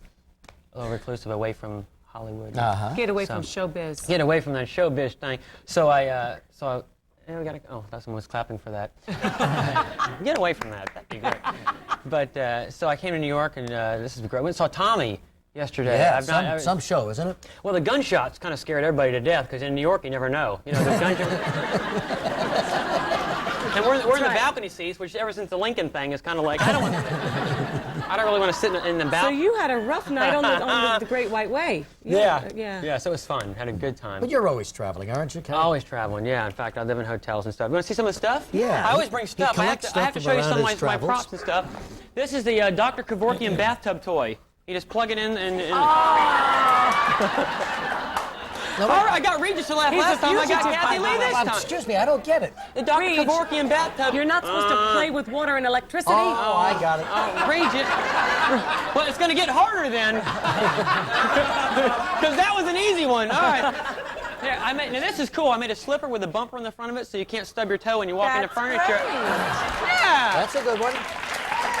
a little reclusive, away from Hollywood. Get away from showbiz. Get away from that showbiz thing. So we gotta, oh, that someone was clapping for that. Get away from that. That'd be great. But so I came to New York, and this is great. We saw Tommy yesterday. Yeah, some show, isn't it? Well, the gunshots kind of scared everybody to death because in New York you never know. You know, the gunshots. And we're in the balcony seats, which ever since the Lincoln thing is kind of like I don't really want to sit in the balcony. So you had a rough night on the Great White Way. Yeah. So it was fun. Had a good time. But you're always traveling, aren't you, Cal? Always traveling. Yeah. In fact, I live in hotels and stuff. You want to see some of the stuff? Yeah. I always bring stuff. I have to show you some of my props and stuff. This is the Dr. Kevorkian bathtub toy. You just plug it in and. All right, I got Regis to laugh last time. I got Kathy Lee this time. Excuse me, I don't get it. The Dr. Kevorkian bathtub. You're not supposed to play with water and electricity. Oh, I got it. Regis. Well, it's going to get harder then. Because that was an easy one. All right. Here, now this is cool. I made a slipper with a bumper in the front of it so you can't stub your toe when you walk into furniture. Great. Yeah. That's a good one.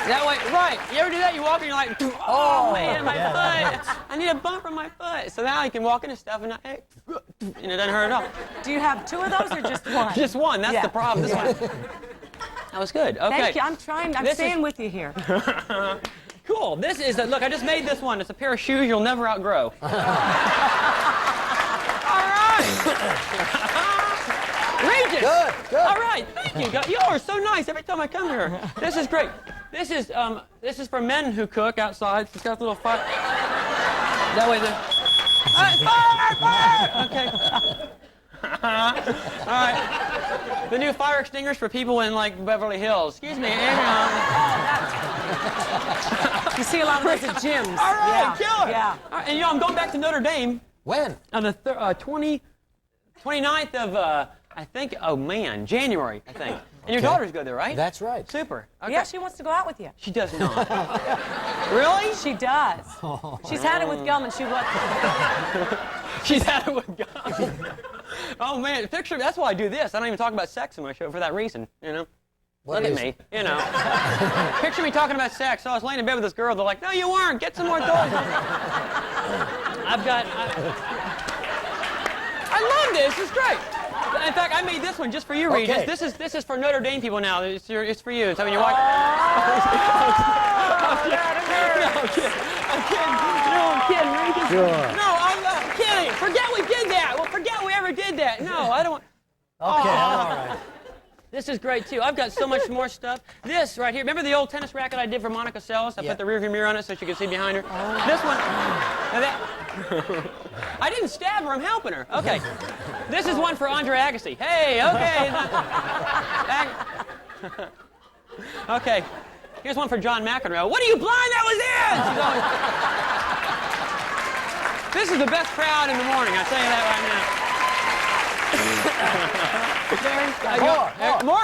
That way, right. You ever do that? You walk and you're like, oh man, my foot. I need a bump on my foot. So now I can walk into stuff and it doesn't hurt at all. Do you have two of those or just one? Just one. That's the problem. This one. That was good. Okay. Thank you. I'm trying. I'm staying with you here. Cool. This is look. I just made this one. It's a pair of shoes you'll never outgrow. All right. Regis. Good. All right. Thank you. You are so nice every time I come here. This is great. This is for men who cook outside. It's got a little fire. That way fire! Okay. All right. The new fire extinguishers for people in like Beverly Hills. Excuse me. You see a lot of those at gyms. All right, killer. Yeah. All right, and I'm going back to Notre Dame. When? On the 29th of I think. Oh man, January. I think. And your daughters go there, right? That's right. Super. Okay. Yeah, she wants to go out with you. She does not. Really? She does. She's had it with gum and she wants. She's had it with gum. Oh man, picture. That's why I do this. I don't even talk about sex in my show for that reason. You know. Look at me. You know. Picture me talking about sex. So I was laying in bed with this girl. They're like, "No, you weren't. Get some more toys." I love this. It's great. In fact, I made this one just for you, Regis. This is for Notre Dame people now. It's for you. So when you watch. I'm kidding, Regis. Sure. No, I'm kidding. Forget we did that. Well, forget we ever did that. No, I don't want. Okay, all right. This is great too. I've got so much more stuff. This right here. Remember the old tennis racket I did for Monica Seles? I put the rearview mirror on it so she could see behind her. This one. I didn't stab her. I'm helping her. Okay. This is one for Andre Agassi. Hey. Okay. Okay. Here's one for John McEnroe. What are you blind? That was it. This is the best crowd in the morning. I'll tell you that right now.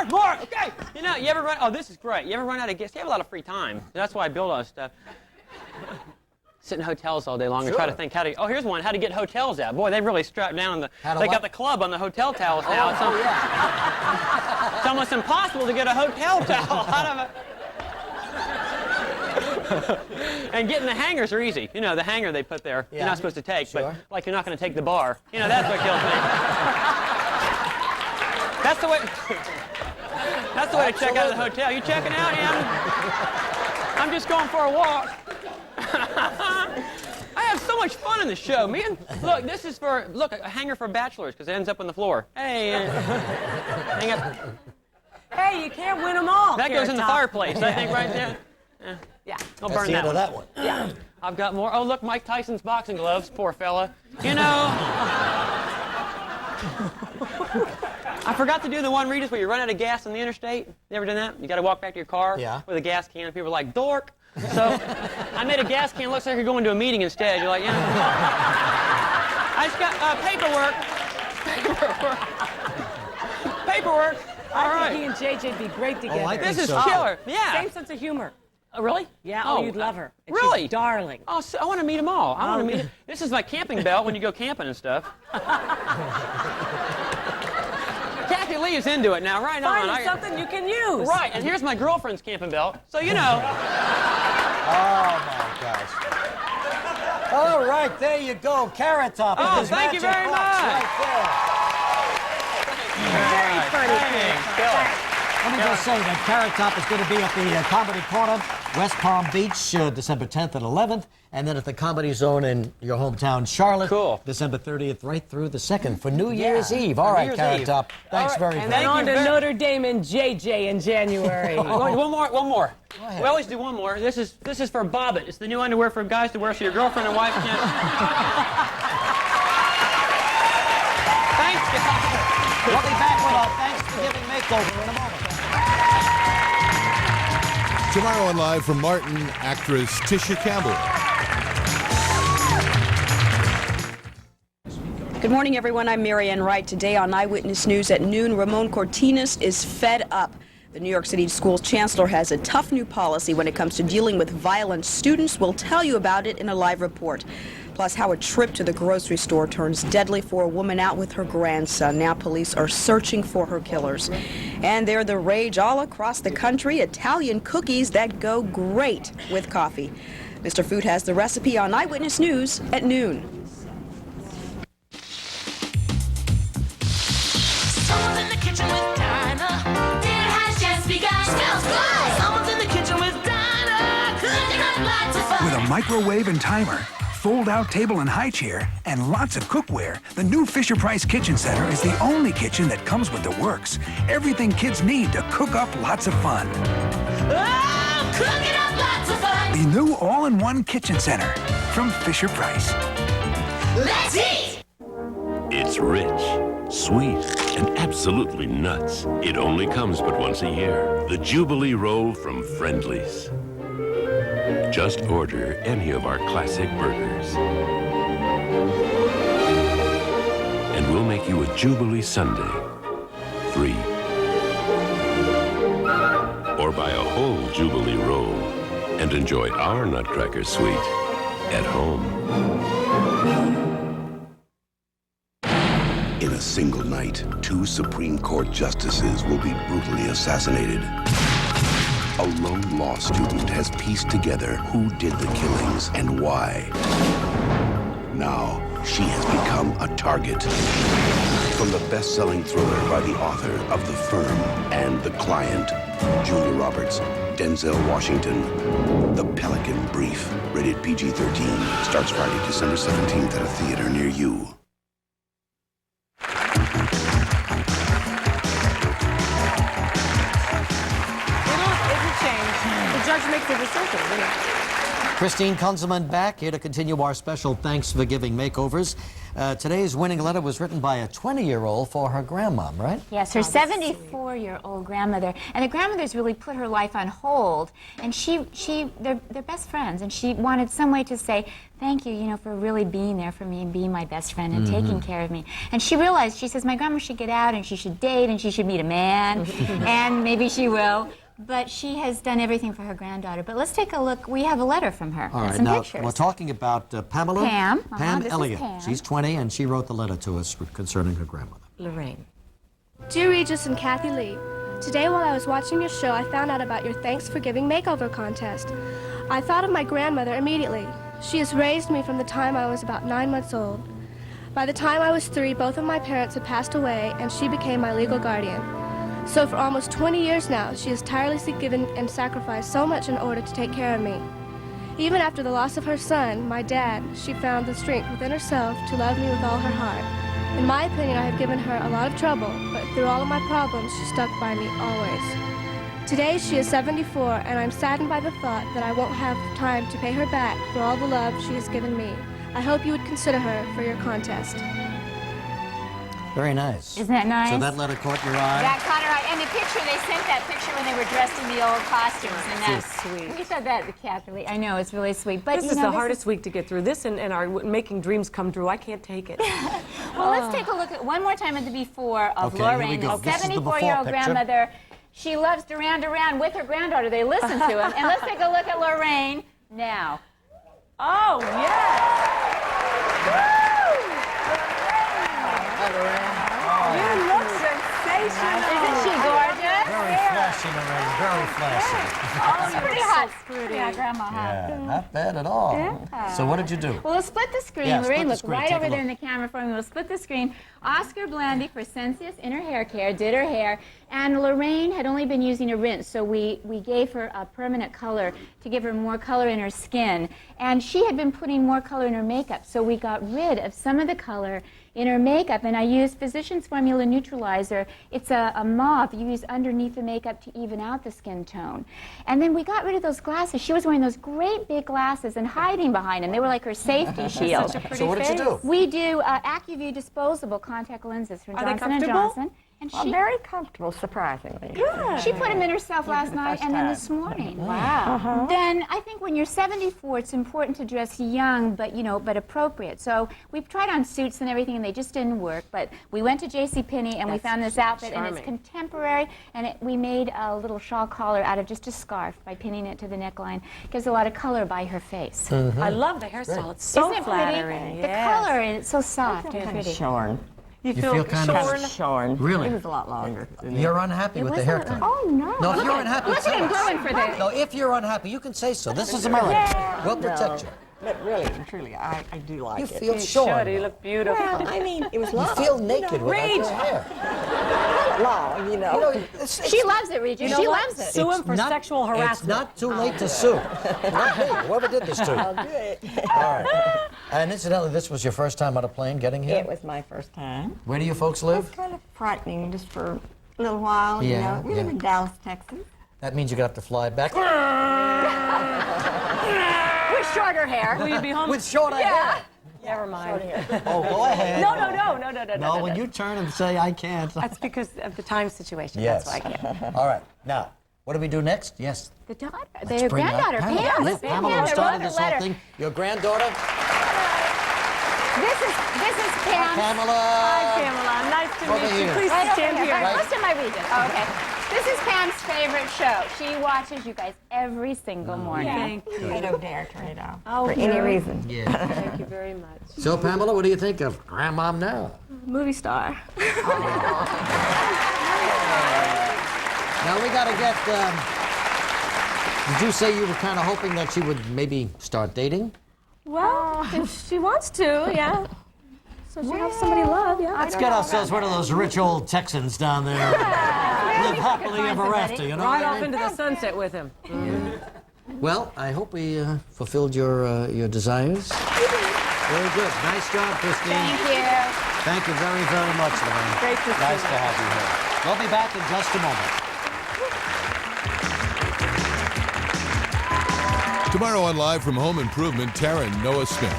More. Okay. You know, you ever run? Oh, this is great. You ever run out of gas? You have a lot of free time. That's why I build all this stuff. Sit in hotels all day long and try to think how to. Oh, here's one. How to get hotels out. Boy, they've really strapped down the. They got the club on the hotel towels now. It's almost impossible to get a hotel towel out of it. And getting the hangers are easy. You know, the hanger they put there, you're not supposed to take, but like you're not going to take the bar. You know, that's what kills me. That's the way. That's the way to check out of the hotel. You checking out, I'm just going for a walk. I have so much fun in the show, man. Look, this is for a hanger for bachelors because it ends up on the floor. Hey, hang up. Hey, you can't win them all. That goes in the fireplace, I think, right there. Yeah. I'll burn the end one. of that one. Yeah. I've got more. Oh, look, Mike Tyson's boxing gloves. Poor fella. You know. I forgot to do the one, Regis, where you run out of gas on the interstate. You ever done that? You got to walk back to your car with a gas can. And people are like, dork. So I made a gas can. Looks like you're going to a meeting instead. You're like, I just got paperwork. All right. I think he and JJ'd be great together. This is killer. Yeah. Same sense of humor. Oh, really? Yeah. Oh, you'd love her. And really? She's darling. Oh, so I want to meet them all. I want to meet them. This is my camping belt when you go camping and stuff. Kathy Lee is into it now, right on. Find something you can use. Right, and here's my girlfriend's camping belt, so you know. Oh, my gosh. All right, there you go. Carrot Top. Oh, thank you very much. Right there. Very funny. Let me just say that Carrot Top is going to be at the Comedy Corner, West Palm Beach, December 10th and 11th, and then at the Comedy Zone in your hometown, Charlotte, December 30th, right through the 2nd for New Year's Eve. All right, Carrot Top. Thanks very much. And then on to Notre Dame and JJ in January. One more. We always do one more. This is for Bobbit. It's the new underwear for guys to wear so your girlfriend and wife can't. Thanks, guys. We'll be back with our Thanksgiving makeover in a moment. Tomorrow on Live from Martin, actress Tisha Campbell. Good morning, everyone. I'm Marianne Wright. Today on Eyewitness News at noon, Ramon Cortinas is fed up. The New York City Schools Chancellor has a tough new policy when it comes to dealing with violent students. We'll tell you about it in a live report. Plus, how a trip to the grocery store turns deadly for a woman out with her grandson. Now police are searching for her killers. And they're the rage all across the country, Italian cookies that go great with coffee. Mr. Food has the recipe on Eyewitness News at noon. Someone's in the kitchen with Dinah. Dinner has just begun. Smells good. Someone's in the kitchen with Dinah. Cooking up lots of fun. With a microwave and timer, fold-out table and high chair, and lots of cookware, the new Fisher-Price Kitchen Center is the only kitchen that comes with the works. Everything kids need to cook up lots of fun. Oh, cooking up lots of fun. The new all-in-one Kitchen Center from Fisher-Price. Let's eat. It's rich, sweet, and absolutely nuts. It only comes but once a year. The Jubilee Roll from Friendly's. Just order any of our classic burgers. And we'll make you a Jubilee Sundae. Free. Or buy a whole Jubilee roll and enjoy our Nutcracker Suite at home. In a single night, 2 Supreme Court justices will be brutally assassinated. A lone law student has pieced together who did the killings and why. Now, she has become a target. From the best-selling thriller by the author of The Firm and The Client, Julia Roberts, Denzel Washington, The Pelican Brief, rated PG-13, starts Friday, December 17th at a theater near you. The judge makes a decision. Christine Kunzelman back here to continue our special Thanksgiving makeovers. Today's winning letter was written by a 20-year-old for her grandmom, right? Yes, her 74-year-old grandmother. And the grandmother's really put her life on hold. And they're best friends. And she wanted some way to say, thank you, for really being there for me and being my best friend and taking care of me. And she realized, she says, my grandma should get out and she should date and she should meet a man. And maybe she will. But she has done everything for her granddaughter. But let's take a look. We have a letter from her. All right, some now pictures. we're talking about Pamela. Pam. Pam This is Elliott. Pam. She's 20, and she wrote the letter to us concerning her grandmother. Lorraine. Dear Regis and Kathy Lee, today while I was watching your show, I found out about your Thanksgiving makeover contest. I thought of my grandmother immediately. She has raised me from the time I was about 9 months old. By the time I was 3, both of my parents had passed away, and she became my legal guardian. So for almost 20 years now, she has tirelessly given and sacrificed so much in order to take care of me. Even after the loss of her son, my dad, she found the strength within herself to love me with all her heart. In my opinion, I have given her a lot of trouble, but through all of my problems, she stuck by me always. Today, she is 74, and I'm saddened by the thought that I won't have time to pay her back for all the love she has given me. I hope you would consider her for your contest. Very nice. Isn't that nice? So that letter caught your eye? That caught her eye. And the picture, they sent that picture when they were dressed in the old costumes. And that's sweet. We thought that, Kathy. I know, it's really sweet. But This is the hardest week to get through. This and our making dreams come true. I can't take it. Well, let's take a look at one more time at the before of Okay, here we Lorraine, go. the This is the before 74-year-old picture. grandmother. She loves Duran Duran with her granddaughter. They listen to him. And let's take a look at Lorraine now. Oh, yes. You look sensational. Isn't she gorgeous? Very fresh. flashy, Lorraine, very flashy. Oh, it's pretty hot. pretty. Yeah, Grandma hot. Yeah, not bad at all. Yeah. So what did you do? Well, we'll split the screen. Yeah, split Lorraine, the look screen. right Take a over there in look. the camera for me. We'll split the screen. Oscar Blandy for Sensius in her hair care did her hair, and Lorraine had only been using a rinse, so we gave her a permanent color to give her more color in her skin. And she had been putting more color in her makeup, so we got rid of some of the color in her makeup, and I used Physicians Formula Neutralizer. It's a mauve you use underneath the makeup to even out the skin tone. And then we got rid of those glasses. She was wearing those great big glasses and hiding behind them. They were like her safety shield. Such a pretty So what did you do? We do AccuView disposable contact lenses from Are they Johnson & comfortable? Johnson. And Well, very comfortable, surprisingly. Good. She put them in herself last night and then this morning. Wow. Then I think when you're 74, it's important to dress young, but but appropriate. So we've tried on suits and everything, and they just didn't work. But we went to JCPenney and we found this outfit, and it's contemporary. And we made a little shawl collar out of just a scarf by pinning it to the neckline. Gives a lot of color by her face. I love the hairstyle. It's so Isn't it flattering. pretty? The color and it's so soft and pretty. Shorn. You feel kind of shorn. Really? It was a lot longer. You're unhappy with the haircut. Oh no! No, if you're unhappy, Look at him glowing for this. No, if you're unhappy, you can say so. This is America. We'll protect you. But really, truly, I do like You it. feel shorn. You look beautiful. Well, I mean, it was You long. feel naked without your hair. Long, She loves it, Regis. She loves it. Sue him for not- sexual harassment. It's not too late to sue. Not me. Whoever did this to you. I'll do it. All right. And incidentally, this was your first time on a plane getting here? It was my first time. Where do you folks live? It's kind of frightening just for a little while, Yeah, We live in Dallas, Texas. That means you're going to have to fly back. With shorter hair. Will you be home? With shorter hair. Never mind. Oh, go ahead. No. No, when you turn and say, I can't. That's because of the time situation. Yes. That's why I can't. All right. Now, what do we do next? Yes. The daughter, Let's their bring out granddaughter, Pam. Let Pamela started this whole thing. Your granddaughter? This is Pam. Pamela. Hi, Pamela. Nice to Over meet you. here. Please Right over stand here. here. Right close to my region. Oh, okay. This is Pam's favorite show. She watches you guys every single morning. Thank you. I don't dare turn it off Oh, for any really? reason. Yeah. Thank you very much. So, Pamela, what do you think of Grandmom now? Movie star. Now, we got to get... did you say you were kind of hoping that she would maybe start dating? Well, if she wants to, yeah. So she has somebody to love, yeah. Let's get ourselves one of those rich old Texans down there. Live happily ever after, you know Right what I off mean? into the sunset with him. Well, I hope we fulfilled your desires. Very good. Nice job, Christine. Thank you. Thank you very, very much, Lorraine. Great to see Nice you. to have you here. We'll be back in just a moment. Tomorrow on Live from Home Improvement, Tara and Noah Smith.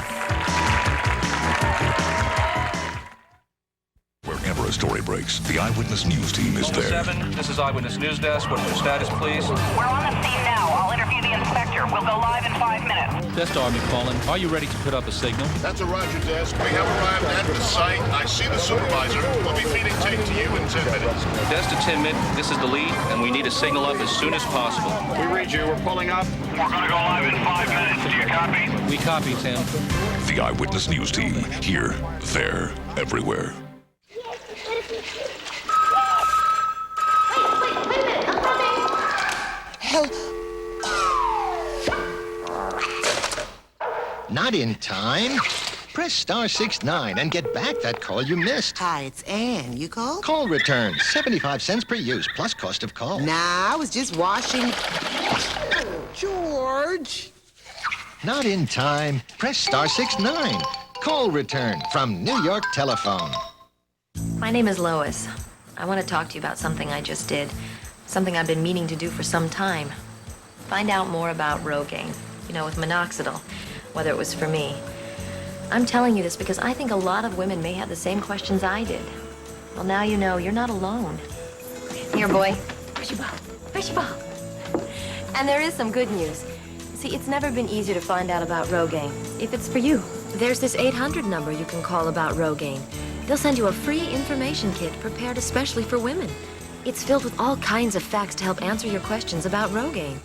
Wherever a story breaks, the Eyewitness News team is there. 7, this is Eyewitness News Desk. What is your status, please? We're on the scene now. I'll interview the inspector. We'll go live in 5 minutes. Desk Army calling. Are you ready to put up a signal? That's a Roger desk. We have arrived at the site. I see the supervisor. We'll be feeding tape to you in 10 minutes. Desk to 10 minutes. This is the lead, and we need a signal up as soon as possible. We read you. We're pulling up. We're going to go live in 5 minutes. Do you copy? We copy, Tim. The Eyewitness News team, here, there, everywhere. Not in time. Press star 69 and get back that call you missed. Hi, it's Ann. You called? Call return, 75 cents per use, plus cost of call. Nah, I was just washing. George. Not in time. Press star 69. Call return from New York Telephone. My name is Lois. I want to talk to you about something I just did. Something I've been meaning to do for some time. Find out more about Rogaine. You know, with minoxidil. Whether it was for me. I'm telling you this because I think a lot of women may have the same questions I did. Well, now you know, you're not alone. Here, boy. Where's your ball? Where's your ball? And there is some good news. See, it's never been easier to find out about Rogaine, if it's for you. There's this 800 number you can call about Rogaine. They'll send you a free information kit prepared especially for women. It's filled with all kinds of facts to help answer your questions about Rogaine.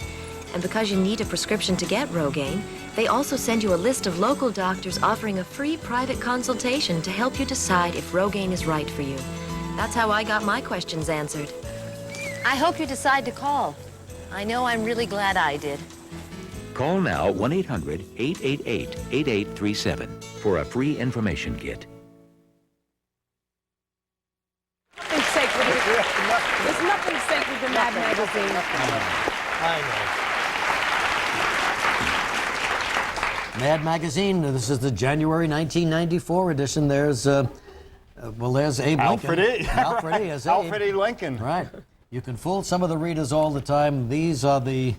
And because you need a prescription to get Rogaine, they also send you a list of local doctors offering a free private consultation to help you decide if Rogaine is right for you. That's how I got my questions answered. I hope you decide to call. I know I'm really glad I did. Call now 1-800-888-8837 for a free information kit. Nothing sacred. There's nothing sacred in Mad magazine. I know. Mad magazine. This is the January 1994 edition. There's, there's Abe Lincoln. Alfred E. Alfred E. as Abe. Alfred E. Lincoln. Right. You can fool some of the readers all the time. These are the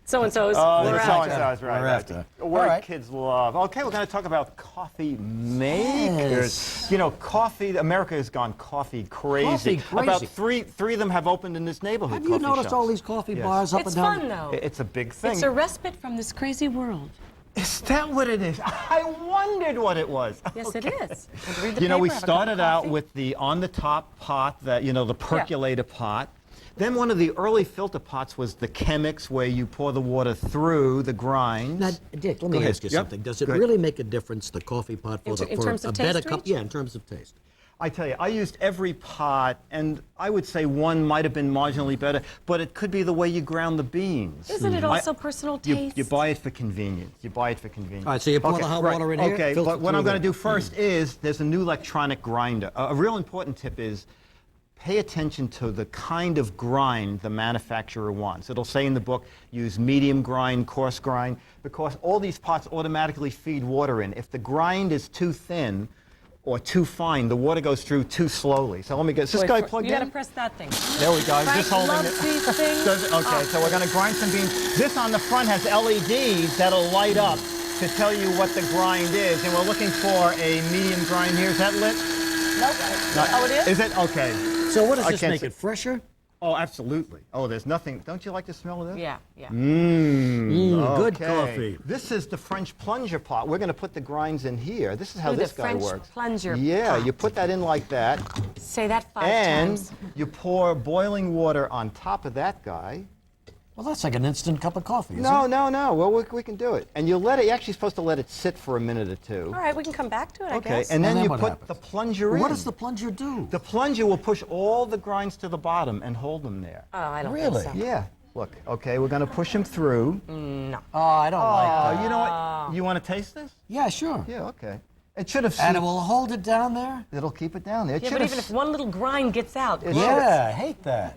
so-and-so's. So-and-so's, right. after. A word kids love. Okay, we're going to talk about coffee makers. Yes. You know, coffee, America has gone coffee crazy. About three of them have opened in this neighborhood. Have you noticed shops. all these coffee bars up It's and down? fun, though. It's a big thing. It's a respite from this crazy world. Is that what it is? I wondered what it was. Yes, it is. And read the You know, we paper, have a cup of started out coffee. with the on-the-top pot, that the percolator pot. Then one of the early filter pots was the Chemex, where you pour the water through the grind. Now, Dick, let me ask you something. Does it really make a difference, the coffee pot, for, in terms of a better taste, cup? Rich? Yeah, in terms of taste. I tell you, I used every pot, and I would say one might have been marginally better, but it could be the way you ground the beans. Isn't it also personal taste? You buy it for convenience. You buy it for convenience. All right, so you pour the hot water in here? Okay, filter but what I'm through going to do first is, there's a new electronic grinder. A real important tip is, pay attention to the kind of grind the manufacturer wants. It'll say in the book, use medium grind, coarse grind, because all these pots automatically feed water in. If the grind is too thin or too fine, the water goes through too slowly. So let me get, is this guy plugged in? You gotta press that thing. There we go. I'm Frank just holding loves it. these things. Okay, so we're gonna grind some beans. This on the front has LEDs that'll light up to tell you what the grind is. And we're looking for a medium grind here. Is that lit? Nope. Oh, it is? Is it? Okay. So what does this make it, fresher? Oh, absolutely. Oh, there's nothing. Don't you like the smell of this? Yeah, yeah. Good Okay. coffee. This is the French plunger pot. We're going to put the grinds in here. This is how this guy French works. plunger Yeah, pot. you put that in like that. Say that 5 and times. you pour boiling water on top of that guy. Well, that's like an instant cup of coffee, isn't No, it? no, no. Well, we can do it. And you let it, you're actually supposed to let it sit for a minute or two. All right, we can come back to it, I Okay, guess. and then you what put happens? the plunger in. What does the plunger do? The plunger will push all the grinds to the bottom and hold them there. Oh, I don't Really? think so. Yeah. Look, okay, we're going to push them through. No. Oh, I don't like that. You know what? You want to taste this? Yeah, sure. Yeah, okay. It should have And it seeped- will hold it down there? It'll keep it down there. It Yeah, should but have even if one little grind gets out. Yeah, I hate that.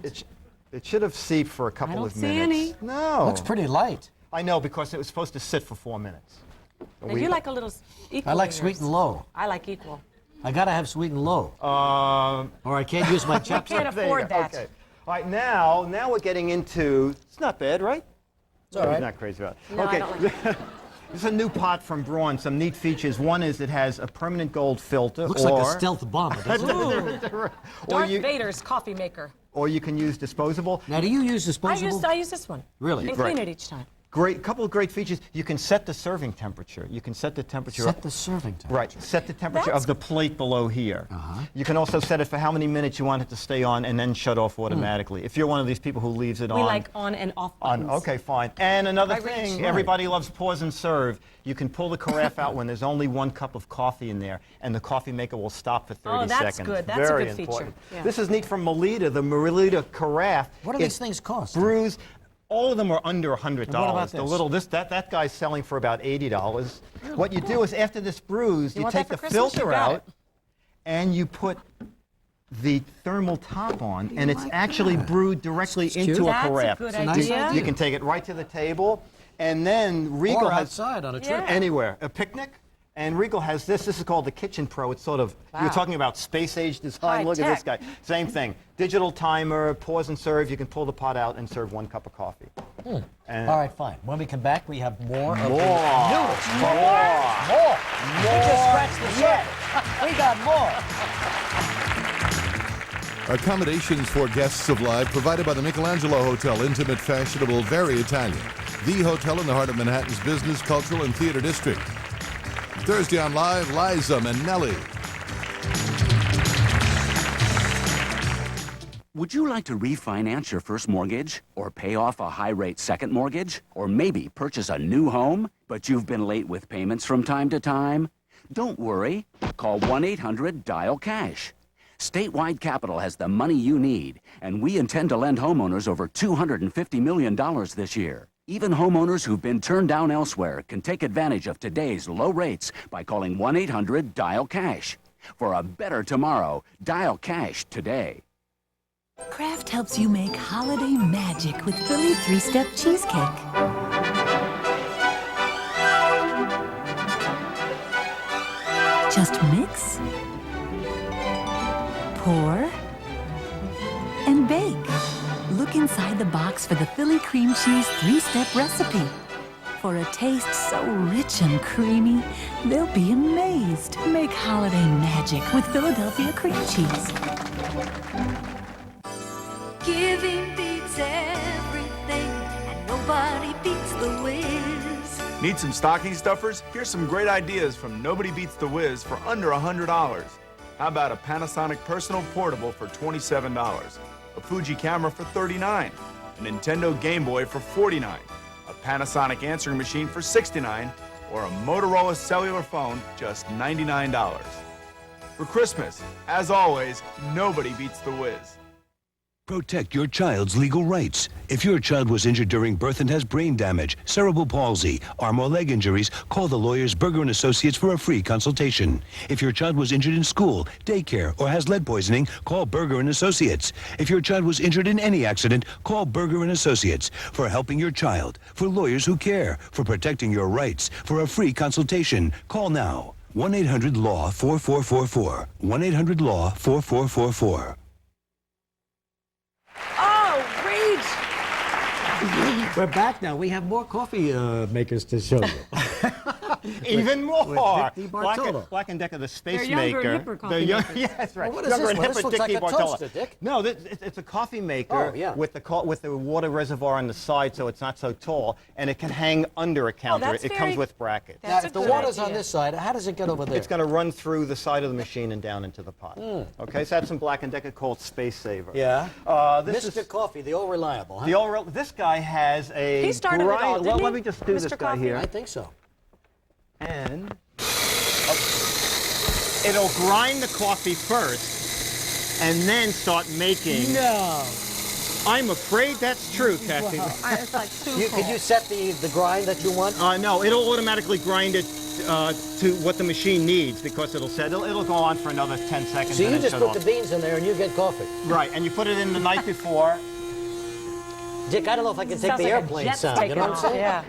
It should have seeped for a couple don't of see minutes. any. No. Looks pretty light. I know, because it was supposed to sit for 4 minutes. Now, you like a little equal. I like in sweet yours. and low. I like equal. I gotta have sweet and low. Or I can't use my chopsticks. can't afford that. Okay. All right, now we're getting into, it's not bad, right? It's all right. He's not crazy about it. No, okay. I don't like This is a new pot from Braun. Some neat features. One is it has a permanent gold filter. Looks like a stealth bomber, doesn't it? or, Darth you, Vader's coffee maker. or you can use disposable. Now, do you use disposable? I use this one. Really? And Right. clean it each time. Couple of great features. You can set the serving temperature. You can set the temperature. Set the serving temperature. Right. Set the temperature That's of the plate below here. Uh-huh. You can also set it for how many minutes you want it to stay on and then shut off automatically. If you're one of these people who leaves it We on. like on and off buttons. Okay, fine. And another Right, Rich? thing, Right. everybody loves pause and serve. You can pull the carafe out when there's only 1 cup of coffee in there, and the coffee maker will stop for 30 Oh, that's seconds. good. That's a Very good feature. important. Yeah. This is neat from Melita, the Melita carafe. What do these things cost? Brews. All of them are under $100. And what about The this? little that guy's selling for about $80. What you do is after this brews, you want take that the for Christmas? filter You got out, and you put the thermal top on, and it's actually brewed directly into cute. a That's a carafe. good a nice idea. idea. You can take it right to the table, and then Regal Or has outside on a trip. Yeah. anywhere, a picnic. And Regal has this. This is called the Kitchen Pro. It's sort of, you were Wow. talking about space age design. High Look at this guy. tech. Same thing. Digital timer, pause and serve. You can pull the pot out and serve 1 cup of coffee. And All right, fine. When we come back, we have more of the More. noodles. More. We just scratched the surface. We got more. Accommodations for guests of Live provided by the Michelangelo Hotel. Intimate, fashionable, very Italian. The hotel in the heart of Manhattan's business, cultural, and theater district. Thursday on Live, Liza Minnelli. Would you like to refinance your first mortgage? Or pay off a high-rate second mortgage? Or maybe purchase a new home, but you've been late with payments from time to time? Don't worry. Call 1-800-DIAL-CASH. Statewide Capital has the money you need, and we intend to lend homeowners over $250 million this year. Even homeowners who've been turned down elsewhere can take advantage of today's low rates by calling 1-800-DIAL-CASH. For a better tomorrow, dial cash today. Kraft helps you make holiday magic with Philly 3-Step Cheesecake. Just mix, pour, and bake. Look inside the box for the Philly Cream Cheese 3-Step recipe. For a taste so rich and creamy, they'll be amazed. Make holiday magic with Philadelphia cream cheese. Giving beats everything, and nobody beats the Whiz. Need some stocking stuffers? Here's some great ideas from Nobody Beats the Whiz for under $100. How about a Panasonic Personal Portable for $27, a Fuji camera for $39, a Nintendo Game Boy for $49, a Panasonic answering machine for $69, or a Motorola cellular phone just $99. For Christmas, as always, nobody beats the Whiz. Protect your child's legal rights. If your child was injured during birth and has brain damage, cerebral palsy, arm or leg injuries, call the lawyers Berger & Associates for a free consultation. If your child was injured in school, daycare, or has lead poisoning, call Berger & Associates. If your child was injured in any accident, call Berger & Associates for helping your child, for lawyers who care, for protecting your rights, for a free consultation. Call now. 1-800-LAW-4444. 1-800-LAW-4444. We're back now. We have more coffee makers to show you. Even more. With DeBartolo. Black & Decker, the space They're younger maker. and hipper coffee makers. Yeah, that's right. Well, what is this one? This looks like a toaster, Dick. No, it's a coffee maker with the water reservoir on the side, so it's not so tall, and it can hang under a counter. It comes with brackets. Now, if the water's on this side, how does it get over there? It's going to run through the side of the machine and down into the pot. Okay, so that's some Black & Decker called Space Saver. Yeah. This Mr. Coffee, the all reliable. Huh? This guy has a He started it all, didn't he? Let me just do Mr. this guy Coffee? here. I think so. And it'll grind the coffee first and then start making. No. I'm afraid that's true, Kathy. It's like too Could you set the grind that you want? No, it'll automatically grind it to what the machine needs because it'll go on for another 10 seconds. So and you then just shut put off. the beans in there and you get coffee. Right, and you put it in the night before. Dick, I don't know if I can take Sounds the like a airplane jet sound. You know what I'm saying? Yeah.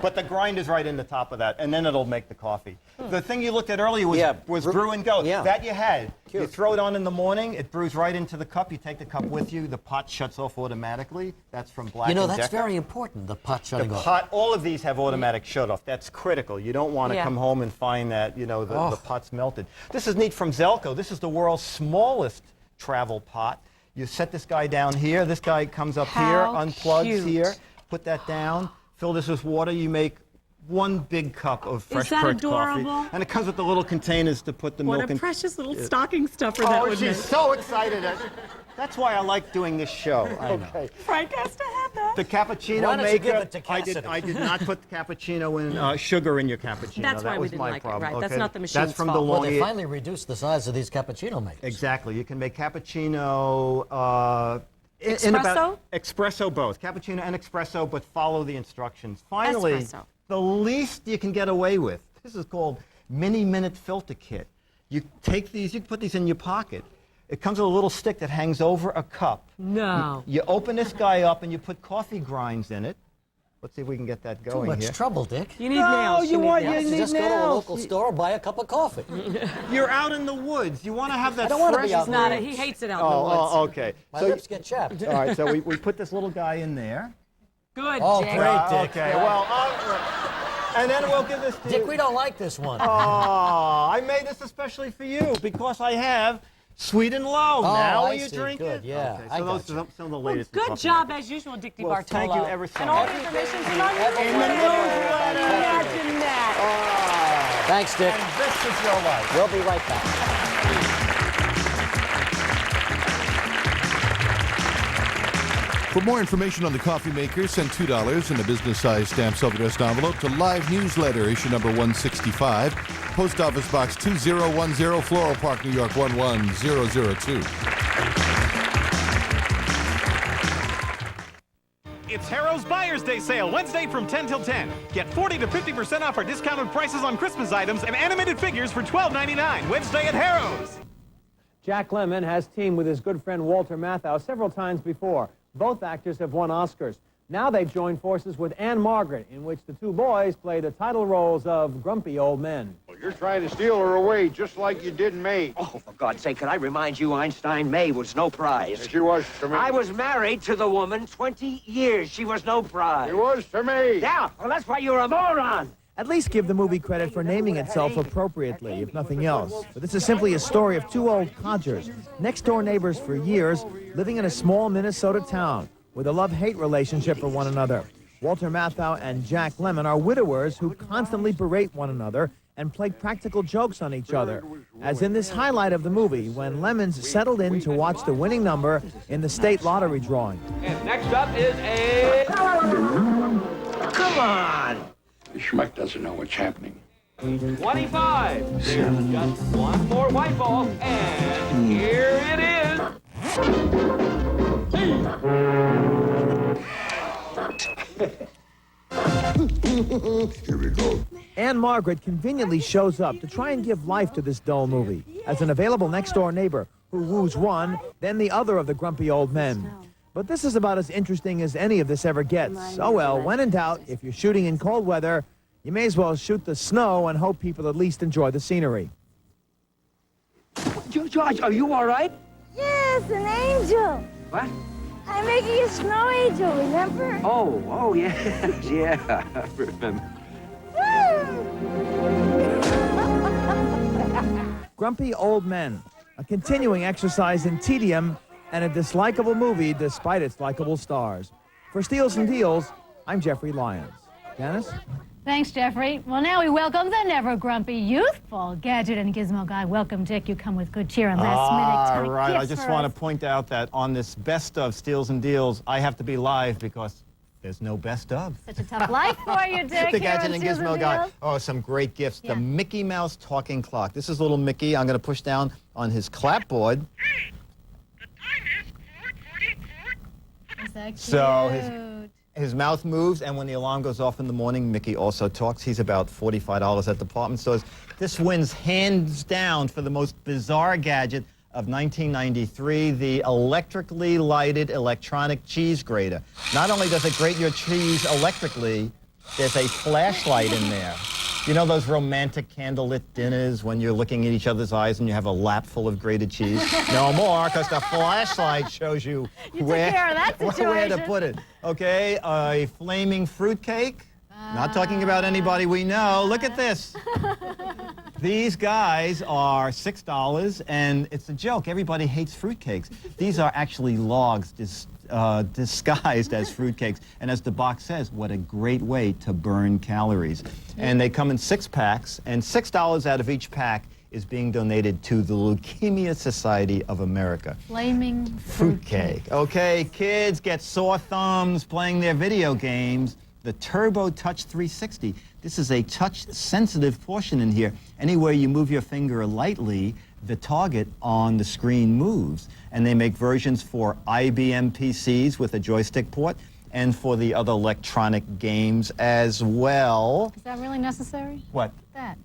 But the grind is right in the top of that, and then it'll make the coffee. The thing you looked at earlier was brew and go. Yeah. That you had. Cute. You throw it on in the morning, it brews right into the cup. You take the cup with you. The pot shuts off automatically. That's from Black & You know, Decker. that's very important, the pot shutting off. All of these have automatic shut-off. That's critical. You don't want to come home and find that, the pot's melted. This is neat from Zelco. This is the world's smallest travel pot. You set this guy down here. This guy comes up here, unplugs here. Put that down. Fill this with water. You make one big cup of fresh perked coffee. And it comes with the little containers to put the milk in. What a precious little stocking stuffer that would she's make. so excited. That's why I like doing this show. Okay. Frank has to have that. The cappuccino Why don't you maker. give it to Cassidy? I did not put cappuccino in sugar in your cappuccino. That's why that we was didn't my like it, problem. right. That's Okay. not the machine's That's from fault. Well, they DeLonghi. finally reduced the size of these cappuccino makers. Exactly. You can make cappuccino. Espresso? Espresso, both. Cappuccino and espresso, but follow the instructions. Finally, Espresso. the least you can get away with. This is called mini-minute filter kit. You take these, you can put these in your pocket. It comes with a little stick that hangs over a cup. No. You open this guy up and you put coffee grinds in it. Let's see if we can get that going Too much here. trouble, Dick. You need nails. You need Just go to a nails. local store and buy a cup of coffee. You're out in the woods. You want to have that I don't want to fresh. be out in the woods. He hates it out in the woods. Oh, okay. My lips get chapped. All right, so we put this little guy in there. Good, Oh, Dick. great, Dick. Okay, well, and then we'll give this to Dick, you. we don't like this one. Oh, I made this especially for you because I have Sweet and Low. Now will you drink Good, it? yeah. Okay, I so got those are some of the latest. Good job, as usual, Dick DeBartolo. Well, thank you ever so And all much. the information's in our In the newsletter. newsletter. Imagine that. Thanks, Dick. And this is your life. We'll be right back. For more information on the coffee maker, send $2 in a business-sized stamp self-addressed envelope to Live Newsletter, issue number 165, Post Office Box 2010, Floral Park, New York 11002. It's Harrow's Buyer's Day sale, Wednesday from 10 till 10. Get 40 to 50% off our discounted prices on Christmas items and animated figures for $12.99. Wednesday at Harrow's. Jack Lemmon has teamed with his good friend Walter Matthau several times before. Both actors have won Oscars. Now they've joined forces with Anne Margaret, in which the two boys play the title roles of grumpy old men. You're trying to steal her away, just like you did May. Oh, for God's sake, could I remind you, Einstein, May was no prize. She was to me. I was married to the woman 20 years. She was no prize. She was to me. Yeah, well, that's why you're a moron. At least give the movie credit for naming itself appropriately, if nothing else. But this is simply a story of two old codgers, next-door neighbors for years, living in a small Minnesota town with a love-hate relationship for one another. Walter Matthau and Jack Lemmon are widowers who constantly berate one another and play practical jokes on each other, as in this highlight of the movie when Lemmons settled in to watch the winning number in the state lottery drawing. And next up is a... Come on! The schmuck doesn't know what's happening. 25. There's just one more white ball, and here it is. Here we go. Anne Margaret conveniently shows up to try and give life to this dull movie as an available next-door neighbor who woos one, then the other of the grumpy old men. But this is about as interesting as any of this ever gets. Oh well, when in doubt, if you're shooting in cold weather, you may as well shoot the snow and hope people at least enjoy the scenery. George, are you all right? Yes, an angel. What? I'm making a snow angel, remember? Oh, yeah, yeah, I remember. Grumpy Old Men, a continuing exercise in tedium and a dislikable movie despite its likable stars. For Steals and Deals, I'm Jeffrey Lyons. Janice? Thanks, Jeffrey. Well, now we welcome the never-grumpy, youthful Gadget and Gizmo guy. Welcome, Dick. You come with good cheer and last-minute All right, I gifts just for want us. to point out that on this best of Steals and Deals, I have to be live because there's no best of. Such a tough life for you, Dick. The here Gadget on and Steals Gizmo guy. Deals. Oh, some great gifts. Yeah. The Mickey Mouse talking clock. This is little Mickey. I'm going to push down on his clapboard. Is that cute? So his mouth moves, and when the alarm goes off in the morning, Mickey also talks. He's about $45 at department stores. This wins hands down for the most bizarre gadget of 1993, the electrically lighted electronic cheese grater. Not only does it grate your cheese electrically, there's a flashlight in there. You know those romantic candlelit dinners when you're looking at each other's eyes and you have a lap full of grated cheese? No more, because the flashlight shows you, where to put it. Okay, a flaming fruitcake. Not talking about anybody we know. Look at this. These guys are $6, and it's a joke. Everybody hates fruitcakes. These are actually logs disguised as fruitcakes. And as the box says, what a great way to burn calories. And they come in 6 packs, and $6 out of each pack is being donated to the Leukemia Society of America. Flaming Fruitcake. Okay, kids get sore thumbs playing their video games. The Turbo Touch 360. This is a touch-sensitive portion in here. Anywhere you move your finger lightly, the target on the screen moves. And they make versions for IBM PCs with a joystick port and for the other electronic games as well. Is that really necessary? What? That.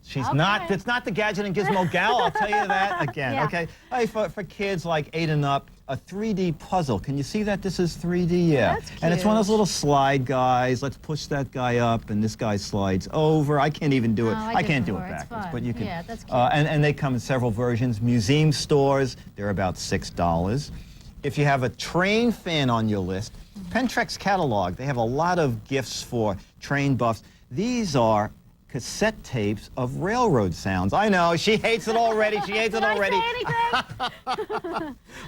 She's Okay. not, it's not the Gadget and Gizmo gal, I'll tell you that again, Yeah. okay? Hey, for kids like 8 and up, a 3D puzzle. Can you see that this is 3D? Yeah. That's And it's one of those cute. little slide guys. Let's push that guy up, and this guy slides over. I can't even do it. No, I I did can't do it before. It's backwards, fun. but you can. Yeah, that's cute. And they come in several versions. Museum stores, they're about $6. If you have a train fan on your list, Pentrex catalog, they have a lot of gifts for train buffs. These are cassette tapes of railroad sounds. I know, she hates it already. She hates it already.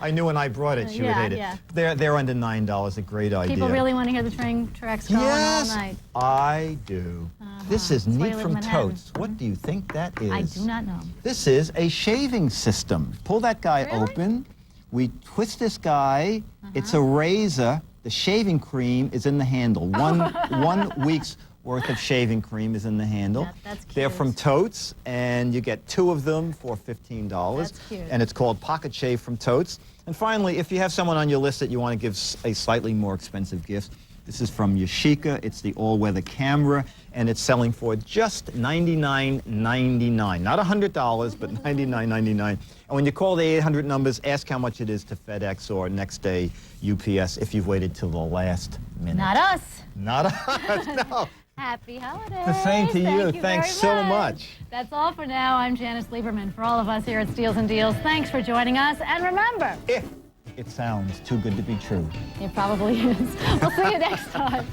I knew when I brought it, she would Yeah, hate it. yeah. They're under $9. A great idea. People really want to hear the train tracks going Yes, all night. I do. This is That's why neat you live from in Manhattan. Totes. What do you think that is? I do not know. This is a shaving system. Pull that guy open. We twist this guy. It's a razor. The shaving cream is in the handle. One week's worth of shaving cream is in the handle. That's cute. They're from Totes, and you get 2 of them for $15. That's cute. And it's called Pocket Shave from Totes. And finally, if you have someone on your list that you want to give a slightly more expensive gift, this is from Yashica. It's the all-weather camera, and it's selling for just $99.99. Not $100, but $99.99. And when you call the 800 numbers, ask how much it is to FedEx or next day UPS if you've waited till the last minute. Not us. Not us, no. Happy holidays. The same to you. Thank Thanks so much. That's all for now. I'm Janice Lieberman. For all of us here at Steals and Deals, thanks for joining us. And remember, It sounds too good to be true. it probably is. We'll see you next time.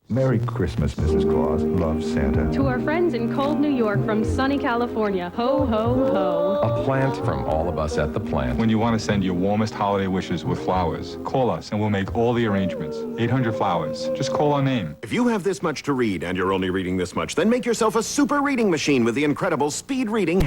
Merry Christmas, Mrs. Claus. Love, Santa. To our friends in cold New York from sunny California, ho, ho, ho. A plant from all of us at the plant. When you want to send your warmest holiday wishes with flowers, call us and we'll make all the arrangements. 800 Flowers. Just call our name. If you have this much to read and you're only reading this much, then make yourself a super reading machine with the incredible speed reading